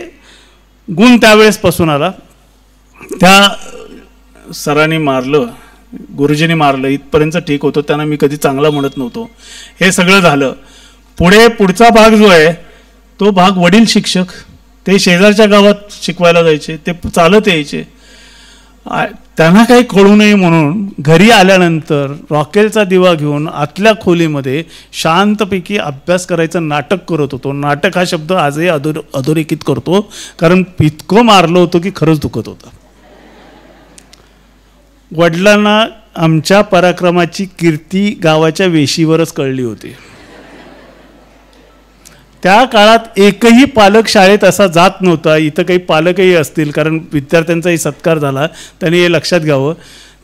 C: गुण त्यावेळेसपासून आला. त्या सरांनी मारलं, गुरुजींनी मारलं, इथपर्यंत ठीक होतं. त्यांना मी कधी चांगला म्हणत नव्हतो. हे सगळं झालं. पुढचा भाग जो आहे तो भाग वडील शिक्षक, ते शेजारच्या गावात शिकवायला जायचे, ते चालत यायचे. त्यांना काही कळू नये म्हणून घरी आल्यानंतर रॉकेलचा दिवा घेऊन आतल्या खोलीमध्ये शांतपैकी अभ्यास करायचं नाटक करत होतो. नाटक हा शब्द आजही अधोरेखित करतो, कारण इतकं मारलं होतं की खरंच दुखत होतं. वडिलांना आमच्या पराक्रमाची कीर्ती गावाच्या वेशीवरच कळली होती. त्या काळात एकही पालक शाळेत असा जात नव्हता. इथं काही पालकही असतील, कारण विद्यार्थ्यांचाही सत्कार झाला, त्यांनी हे लक्षात घ्यावं.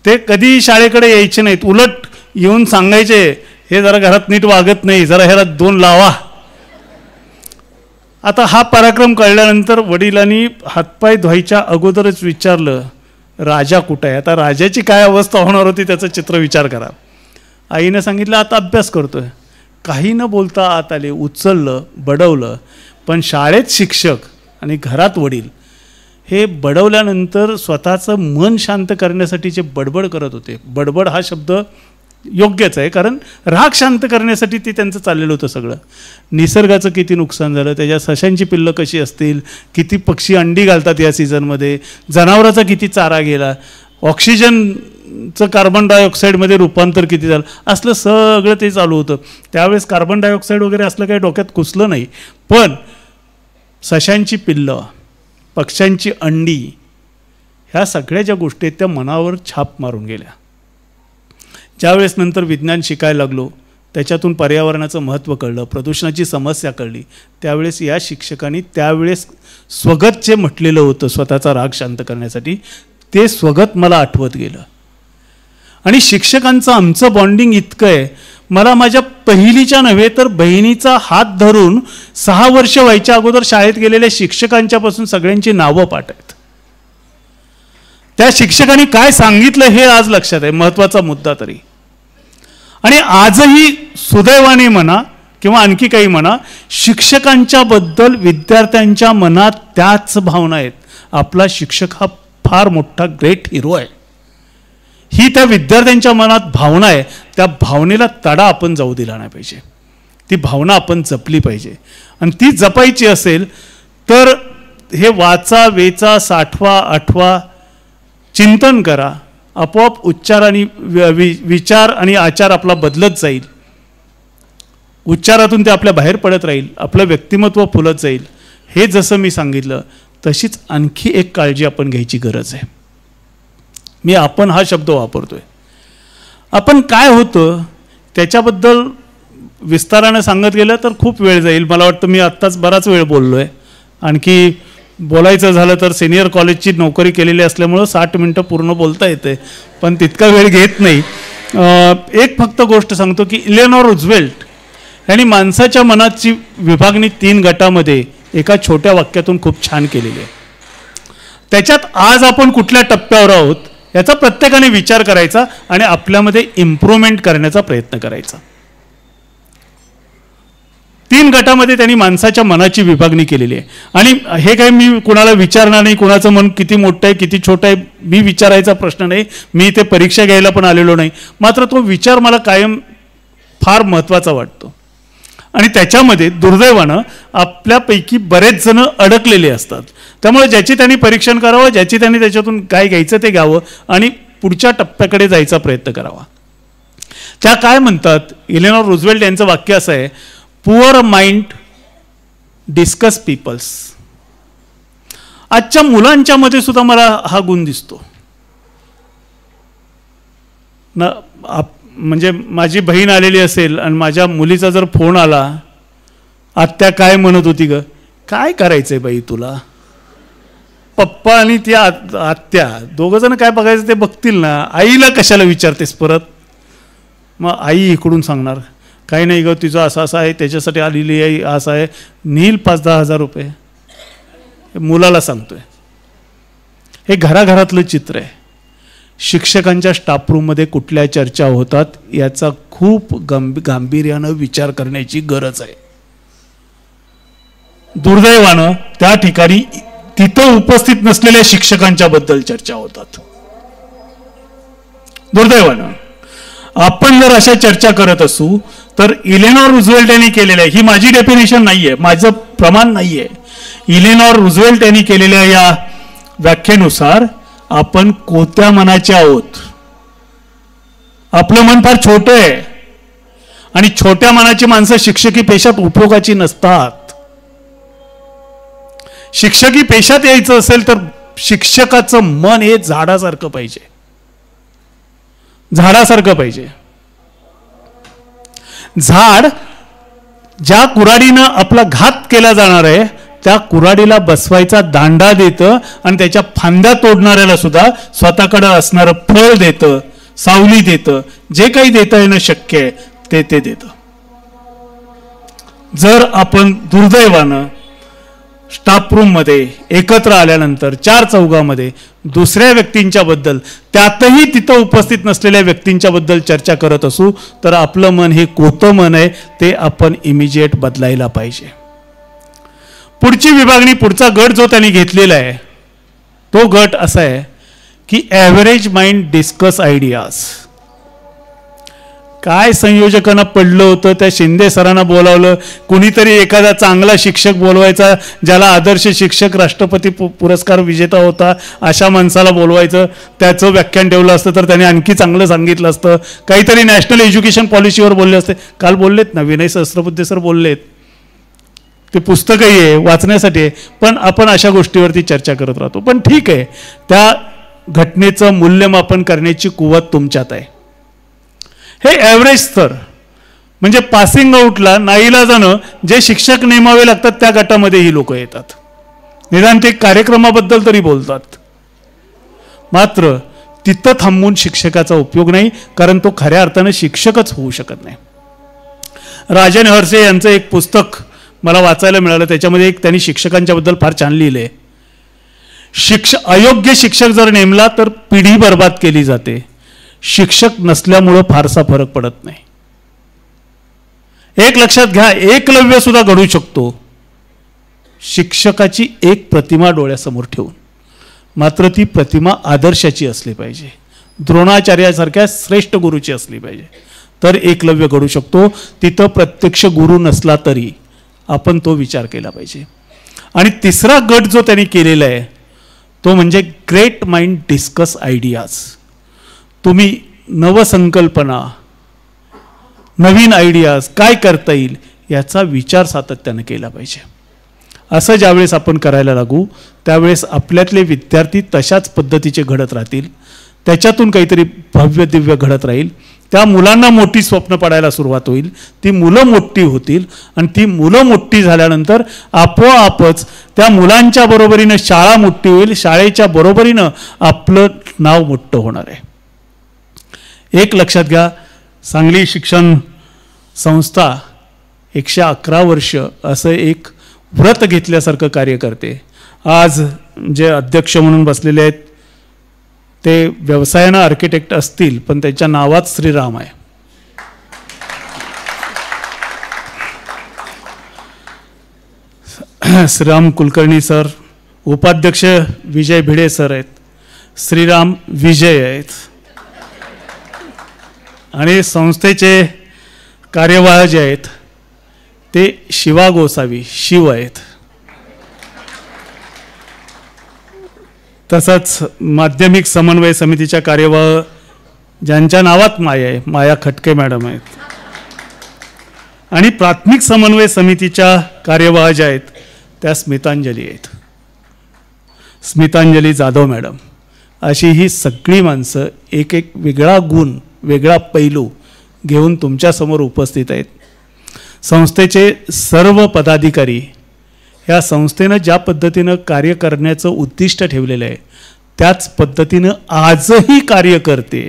C: ते कधी शाळेकडे यायचे नाहीत, उलट येऊन सांगायचे, हे जरा घरात नीट वागत नाही, जरा ह्याला 2 लावा. आता हा पराक्रम कळल्यानंतर वडिलांनी हातपाय धुवायच्या अगोदरच विचारलं, राजा कुठं आहे. आता राजाची काय अवस्था होणार होती त्याचं चित्र विचार करा. आईनं सांगितलं आता अभ्यास करतोय. काही न बोलता आत आले, उचललं, बडवलं. पण शाळेत शिक्षक आणि घरात वडील हे बडवल्यानंतर स्वतःचं मन शांत करण्यासाठी जे बडबड करत होते, बडबड हा शब्द योग्यच आहे, कारण राग शांत करण्यासाठी ते त्यांचं चाललेलं होतं सगळं. निसर्गाचं किती नुकसान झालं, त्याच्या सशांची पिल्लं कशी असतील, किती पक्षी अंडी घालतात या सीझनमध्ये, जनावराचा किती चारा गेला, ऑक्सिजनचं कार्बन डायऑक्साईडमध्ये रूपांतर किती झालं, असलं सगळं ते चालू होतं. त्यावेळेस कार्बन डायऑक्साईड वगैरे असलं काही डोक्यात घुसलं नाही, पण सशांची पिल्लं, पक्ष्यांची अंडी, ह्या सगळ्या ज्या गोष्टी आहेत त्या मनावर छाप मारून गेल्या. ज्यावेळेस नंतर विज्ञान शिकायला लागलो, त्याच्यातून पर्यावरणाचं महत्त्व कळलं, प्रदूषणाची समस्या कळली, त्यावेळेस या शिक्षकांनी त्यावेळेस स्वगत जे म्हटलेलं होतं स्वतःचा राग शांत करण्यासाठी, ते स्वगत मला आठवत गेलं. आणि शिक्षकांचं आमचं बॉन्डिंग इतकं आहे, मला माझ्या पहिलीच्या नव्हे तर बहिणीचा हात धरून 6 वर्ष व्हायच्या अगोदर शाळेत गेलेल्या शिक्षकांच्यापासून सगळ्यांची नावं पाठ आहेत. त्या शिक्षकांनी काय सांगितलं हे आज लक्षात आहे, महत्त्वाचा मुद्दा तरी. आणि आजही सुदैवाने म्हणा किंवा आणखी काही म्हणा, शिक्षकांच्या बद्दल विद्यार्थ्यांच्या मनात त्याच भावना आहेत. आपला शिक्षक हा फार मोठा ग्रेट हिरो आहे, ही त्या विद्यार्थ्यांच्या मनात भावना आहे. त्या भावनेला तडा आपण जाऊ दिला नाही पाहिजे, ती भावना आपण जपली पाहिजे. आणि ती जपायची असेल तर हे वाचा, वेचा, साठवा, आठवा, चिंतन करा, आपोआप उच्चार आणि विचार आणि आचार आपला बदलत जाईल. उच्चारातून ते आपल्या बाहेर पडत राहील, आपलं व्यक्तिमत्व फुलत जाईल. हे जसं मी सांगितलं तशीच आणखी एक काळजी आपण घ्यायची गरज आहे. मी आपण हा शब्द वापरतोय. आपण काय होतं त्याच्याबद्दल विस्तारानं सांगत गेलं तर खूप वेळ जाईल. मला वाटतं मी आत्ताच बराच वेळ बोललो आहे. आणखी बोलायचं झालं तर सिनियर कॉलेजची नोकरी केलेली असल्यामुळं 60 मिनटं पूर्ण बोलता येते, पण तितका वेळ घेत नाही. एक फक्त गोष्ट सांगतो की इलेनॉर रूझवेल्ट यांनी माणसाच्या मनाची विभागणी 3 गटामध्ये एका छोट्या वाक्यातून खूप छान केलेली आहे. त्याच्यात आज आपण कुठल्या टप्प्यावर आहोत याचा प्रत्येकाने विचार करायचा आणि आपल्यामध्ये इम्प्रूव्हमेंट करण्याचा प्रयत्न करायचा. 3 गटामध्ये त्यांनी माणसाच्या मनाची विभागणी केलेली आहे. आणि हे काही मी कुणाला विचारणार नाही, कुणाचं मन किती मोठं आहे किती छोटं आहे मी विचारायचा प्रश्न नाही. मी इथे परीक्षा घ्यायला पण आलेलो नाही, मात्र तो विचार मला कायम फार महत्त्वाचा वाटतो. आणि त्याच्यामध्ये दुर्दैवानं आपल्यापैकी बरेच जण अडकलेले असतात. त्यामुळे ज्याची त्यांनी परीक्षण करावं, ज्याची त्यांनी त्याच्यातून काय घ्यायचं ते घ्यावं आणि पुढच्या टप्प्याकडे जायचा प्रयत्न करावा. त्या काय म्हणतात, इलेनॉर रूझवेल्ट यांचं वाक्य असं आहे, पुअर माइंड डिस्कस पीपल्स. आजच्या मुलांच्या मध्ये सुद्धा मला हा गुण दिसतो ना. म्हणजे माझी बहीण आलेली असेल आणि माझ्या मुलीचा जर फोन आला, आत्या काय म्हणत होती ग, काय करायचंय बाई तुला, पप्पा आणि ती आत्या दोघं जण काय बघायचं ते बघतील ना, आईला कशाला विचारतेस परत. मग आई इकडून सांगणार काही नाही ग, तिचं असं असं आहे, त्याच्यासाठी आलेली आहे, असं आहे, नील 5-10 हजार रुपये. मुलाला सांगतोय. हे घराघरातलं चित्र आहे. शिक्षकांच्या स्टाफ रूममध्ये कुठल्या चर्चा होतात याचा खूप गांभीर्यानं विचार करण्याची गरज आहे. दुर्दैवानं त्या ठिकाणी तिथं उपस्थित नसलेल्या शिक्षकांच्या बद्दल चर्चा होतात. दुर्दैवानं आपण जर अशा चर्चा करत असू तर इलेनॉर रूझवेल्ट यांनी केलेल्या, ही माझी डेफिनेशन नाहीये, माझं प्रमाण नाहीये, इलेनॉर रूझवेल्ट यांनी केलेल्या या व्याख्येनुसार आपण कोत्या मनाचे आहोत. आपलं मन फार छोटं आहे आणि छोट्या मनाची माणसं शिक्षकी पेशात उपयोगाची नसतात. शिक्षकी पेशात यायचं असेल तर शिक्षकाचं मन हे झाडासारखं पाहिजे, झाडासारखं पाहिजे. झाड ज्या कुऱ्हाडीनं आपला घात केला जाणार आहे त्या कुऱ्हाडीला बसवायचा दांडा देतं आणि त्याच्या फांद्या तोडणाऱ्याला सुद्धा स्वतःकडे असणारं फळ देतं, सावली देतं, जे काही देता येणं शक्य आहे ते देतं. जर आपण दुर्दैवानं स्टाफ रूममध्ये एकत्र आल्यानंतर 4 चौघामध्ये दुसऱ्या व्यक्तींच्या बद्दल, त्यातही तिथं उपस्थित नसलेल्या व्यक्तींच्या बद्दल चर्चा करत असू तर आपलं मन हे कोतं मन आहे, ते आपण इमिजिएट बदलायला पाहिजे. पुढची विभागणी, पुढचा गट जो त्यांनी घेतलेला आहे तो गट असा आहे की ॲव्हरेज माइंड डिस्कस आयडियाज. काय संयोजकांना पडलं होतं, त्या शिंदे सरांना बोलावलं, कुणीतरी एखादा चांगला शिक्षक बोलवायचा ज्याला आदर्श शिक्षक राष्ट्रपती पुरस्कार विजेता होता अशा माणसाला बोलवायचं, त्याचं व्याख्यान ठेवलं असतं तर त्याने आणखी चांगलं सांगितलं असतं. काहीतरी नॅशनल एज्युकेशन पॉलिसीवर बोलले असते. काल बोललेत ना, विनय सहस्त्रबुद्धे सर बोललेत, ते पुस्तकही आहे, वाचण्यासाठी आहे, पण आपण अशा गोष्टीवरती चर्चा करत राहतो. पण ठीक आहे, त्या घटनेचं मूल्यमापन करण्याची कुवत तुमच्यात आहे. हे ॲव्हरेज स्तर म्हणजे पासिंग आउटला नाईलाजानं जे शिक्षक नेमावे लागतात त्या गटामध्ये ही लोक येतात. निदान ते कार्यक्रमाबद्दल तरी बोलतात. मात्र तिथं थांबून शिक्षकाचा उपयोग नाही, कारण तो खऱ्या अर्थानं शिक्षकच होऊ शकत नाही. राजन हरसे यांचं एक पुस्तक मला वाचायला मिळालं. त्याच्यामध्ये त्यांनी शिक्षकांच्याबद्दल फार छान लिहिलंय. अयोग्य शिक्षक जर नेमला तर पिढी बर्बाद केली जाते. शिक्षक नसल्यामुळं फारसा फरक पडत नाही. एक लक्षात घ्या, एकलव्य सुद्धा घडू शकतो शिक्षकाची एक प्रतिमा डोळ्यासमोर ठेवून. मात्र ती प्रतिमा आदर्शाची असली पाहिजे, द्रोणाचार्यासारख्या श्रेष्ठ गुरुची असली पाहिजे, तर एकलव्य घडू शकतो. तिथं प्रत्यक्ष गुरु नसला तरी आपण तो विचार केला पाहिजे. आणि तिसरा गट जो त्यांनी केलेला आहे तो म्हणजे ग्रेट माइंड डिस्कस आयडियाज. तुम्ही नवसंकल्पना, नवीन आयडियाज काय करता येईल याचा विचार सातत्यानं केला पाहिजे. असं ज्यावेळेस आपण करायला लागू त्यावेळेस आपल्यातले विद्यार्थी तशाच पद्धतीचे घडत राहतील. त्याच्यातून काहीतरी भव्य दिव्य घडत राहील. त्या मुलांना मोठी स्वप्न पडायला सुरुवात होईल. ती मुलं मोठी होतील आणि ती मुलं मोठी झाल्यानंतर आपोआपच त्या मुलांच्या बरोबरीनं शाळा मोठी होईल. शाळेच्या बरोबरीनं आपलं नाव मोठं होणार आहे. एक लक्षात घ्या, सांगली शिक्षण संस्था 111 वर्ष असं एक व्रत घेतल्यासारखं कार्य करते. आज जे अध्यक्ष म्हणून बसलेले आहेत ते व्यवसायानं आर्किटेक्ट असतील, पण त्यांच्या नावात श्रीराम आहे. श्रीराम कुलकर्णी सर, उपाध्यक्ष विजय भिडे सर आहेत, श्रीराम विजय आहेत. आणि संस्थेचे कार्यवाह जे आहेत ते शिवा गोसावी शिव आहेत. तसंच माध्यमिक समन्वय समितीच्या कार्यवाह ज्यांच्या नावात माया आहे, माया खटके मॅडम आहेत. आणि प्राथमिक समन्वय समितीच्या कार्यवाह ज्या आहेत त्या स्मितांजली आहेत, स्मितांजली जाधव मॅडम. अशी ही सगळी माणसं एक एक वेगळा गुण, वेगळा पैलू घेऊन तुमच्यासमोर उपस्थित आहेत. संस्थेचे सर्व पदाधिकारी या संस्थेनं ज्या पद्धतीनं कार्य करण्याचं उद्दिष्ट ठेवलेलं आहे त्याच पद्धतीनं आजही कार्य करते.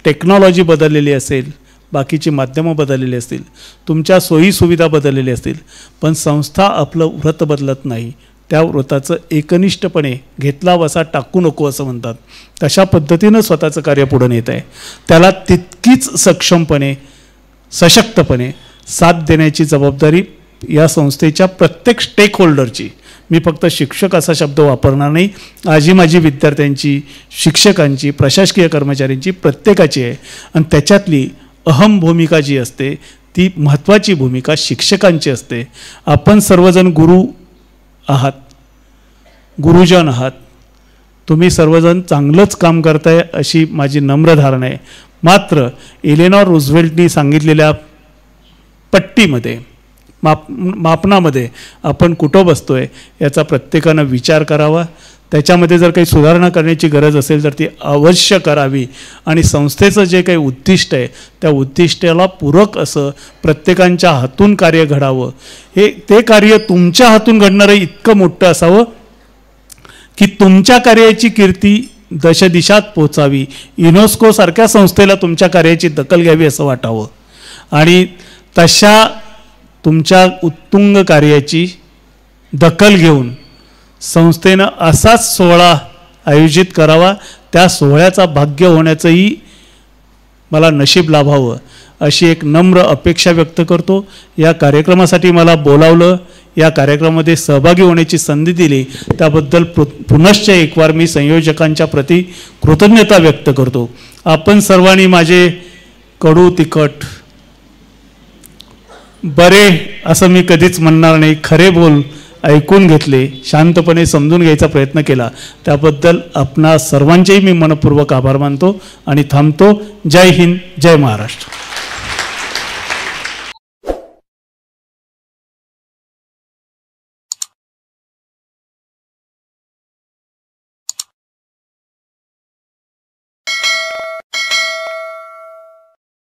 C: टेक्नॉलॉजी बदललेली असेल, बाकीची माध्यमं बदललेली असतील, तुमच्या सोयीसुविधा बदललेल्या असतील, पण संस्था आपलं व्रत बदलत नाही. त्या व्रताचं एकनिष्ठपणे घेतला वसा टाकू नको असं म्हणतात, तशा पद्धतीनं स्वतःचं कार्य पुढे नेत आहे. त्याला तितकीच सक्षमपणे, सशक्तपणे साथ देण्याची जबाबदारी या संस्थेच्या प्रत्येक स्टेक होल्डरची. मी फक्त शिक्षक असा शब्द वापरणार नाही. आजी माझी विद्यार्थ्यांची, शिक्षकांची, प्रशासकीय कर्मचाऱ्यांची, प्रत्येकाची आहे. आणि त्याच्यातली अहम भूमिका जी असते ती महत्त्वाची भूमिका शिक्षकांची असते. आपण सर्वजण गुरु आहात, गुरुजन आहात. तुम्ही सर्वजण चांगलंच काम करताय अशी माझी नम्र धारणा आहे. मात्र एलेनॉर रूझवेल्टनी सांगितलेल्या पट्टीमध्ये, मापनामध्ये आपण कुठं बसतोय याचा प्रत्येकानं विचार करावा. त्याच्यामध्ये जर काही सुधारणा करण्याची गरज असेल तर ती अवश्य करावी. आणि संस्थेचं जे काही उद्दिष्ट आहे त्या उद्दिष्टाला पूरक असं प्रत्येकांच्या हातून कार्य घडावं. ते कार्य तुमच्या हातून घडणारं इतकं मोठं असावं की तुमच्या कार्याची कीर्ती दशदिशात पोचावी. युनेस्को सारख्या संस्थेला तुमच्या कार्याची दखल घ्यावी असं वाटावं. आणि तशा तुमच्या उत्तुंग कार्याची दखल घेऊन संस्थेनं असाच सोहळा आयोजित करावा. त्या सोहळ्याचा भाग्य होण्याचंही मला नशीब लाभावं अशी एक नम्र अपेक्षा व्यक्त करतो. या कार्यक्रमासाठी मला बोलावलं, या कार्यक्रमामध्ये सहभागी होण्याची संधी दिली त्याबद्दल पुनश्च एक वार मी संयोजकांच्या प्रती कृतज्ञता व्यक्त करतो. आपण सर्वांनी माझे कडू तिखट बरे असं मी कधीच म्हणणार नाही, खरे बोल ऐकून घेतले, शांतपणे समजून घ्यायचा प्रयत्न केला, त्याबद्दल आपणा सर्वांचेही मी मनपूर्वक आभार मानतो आणि थांबतो. जय हिंद, जय महाराष्ट्र.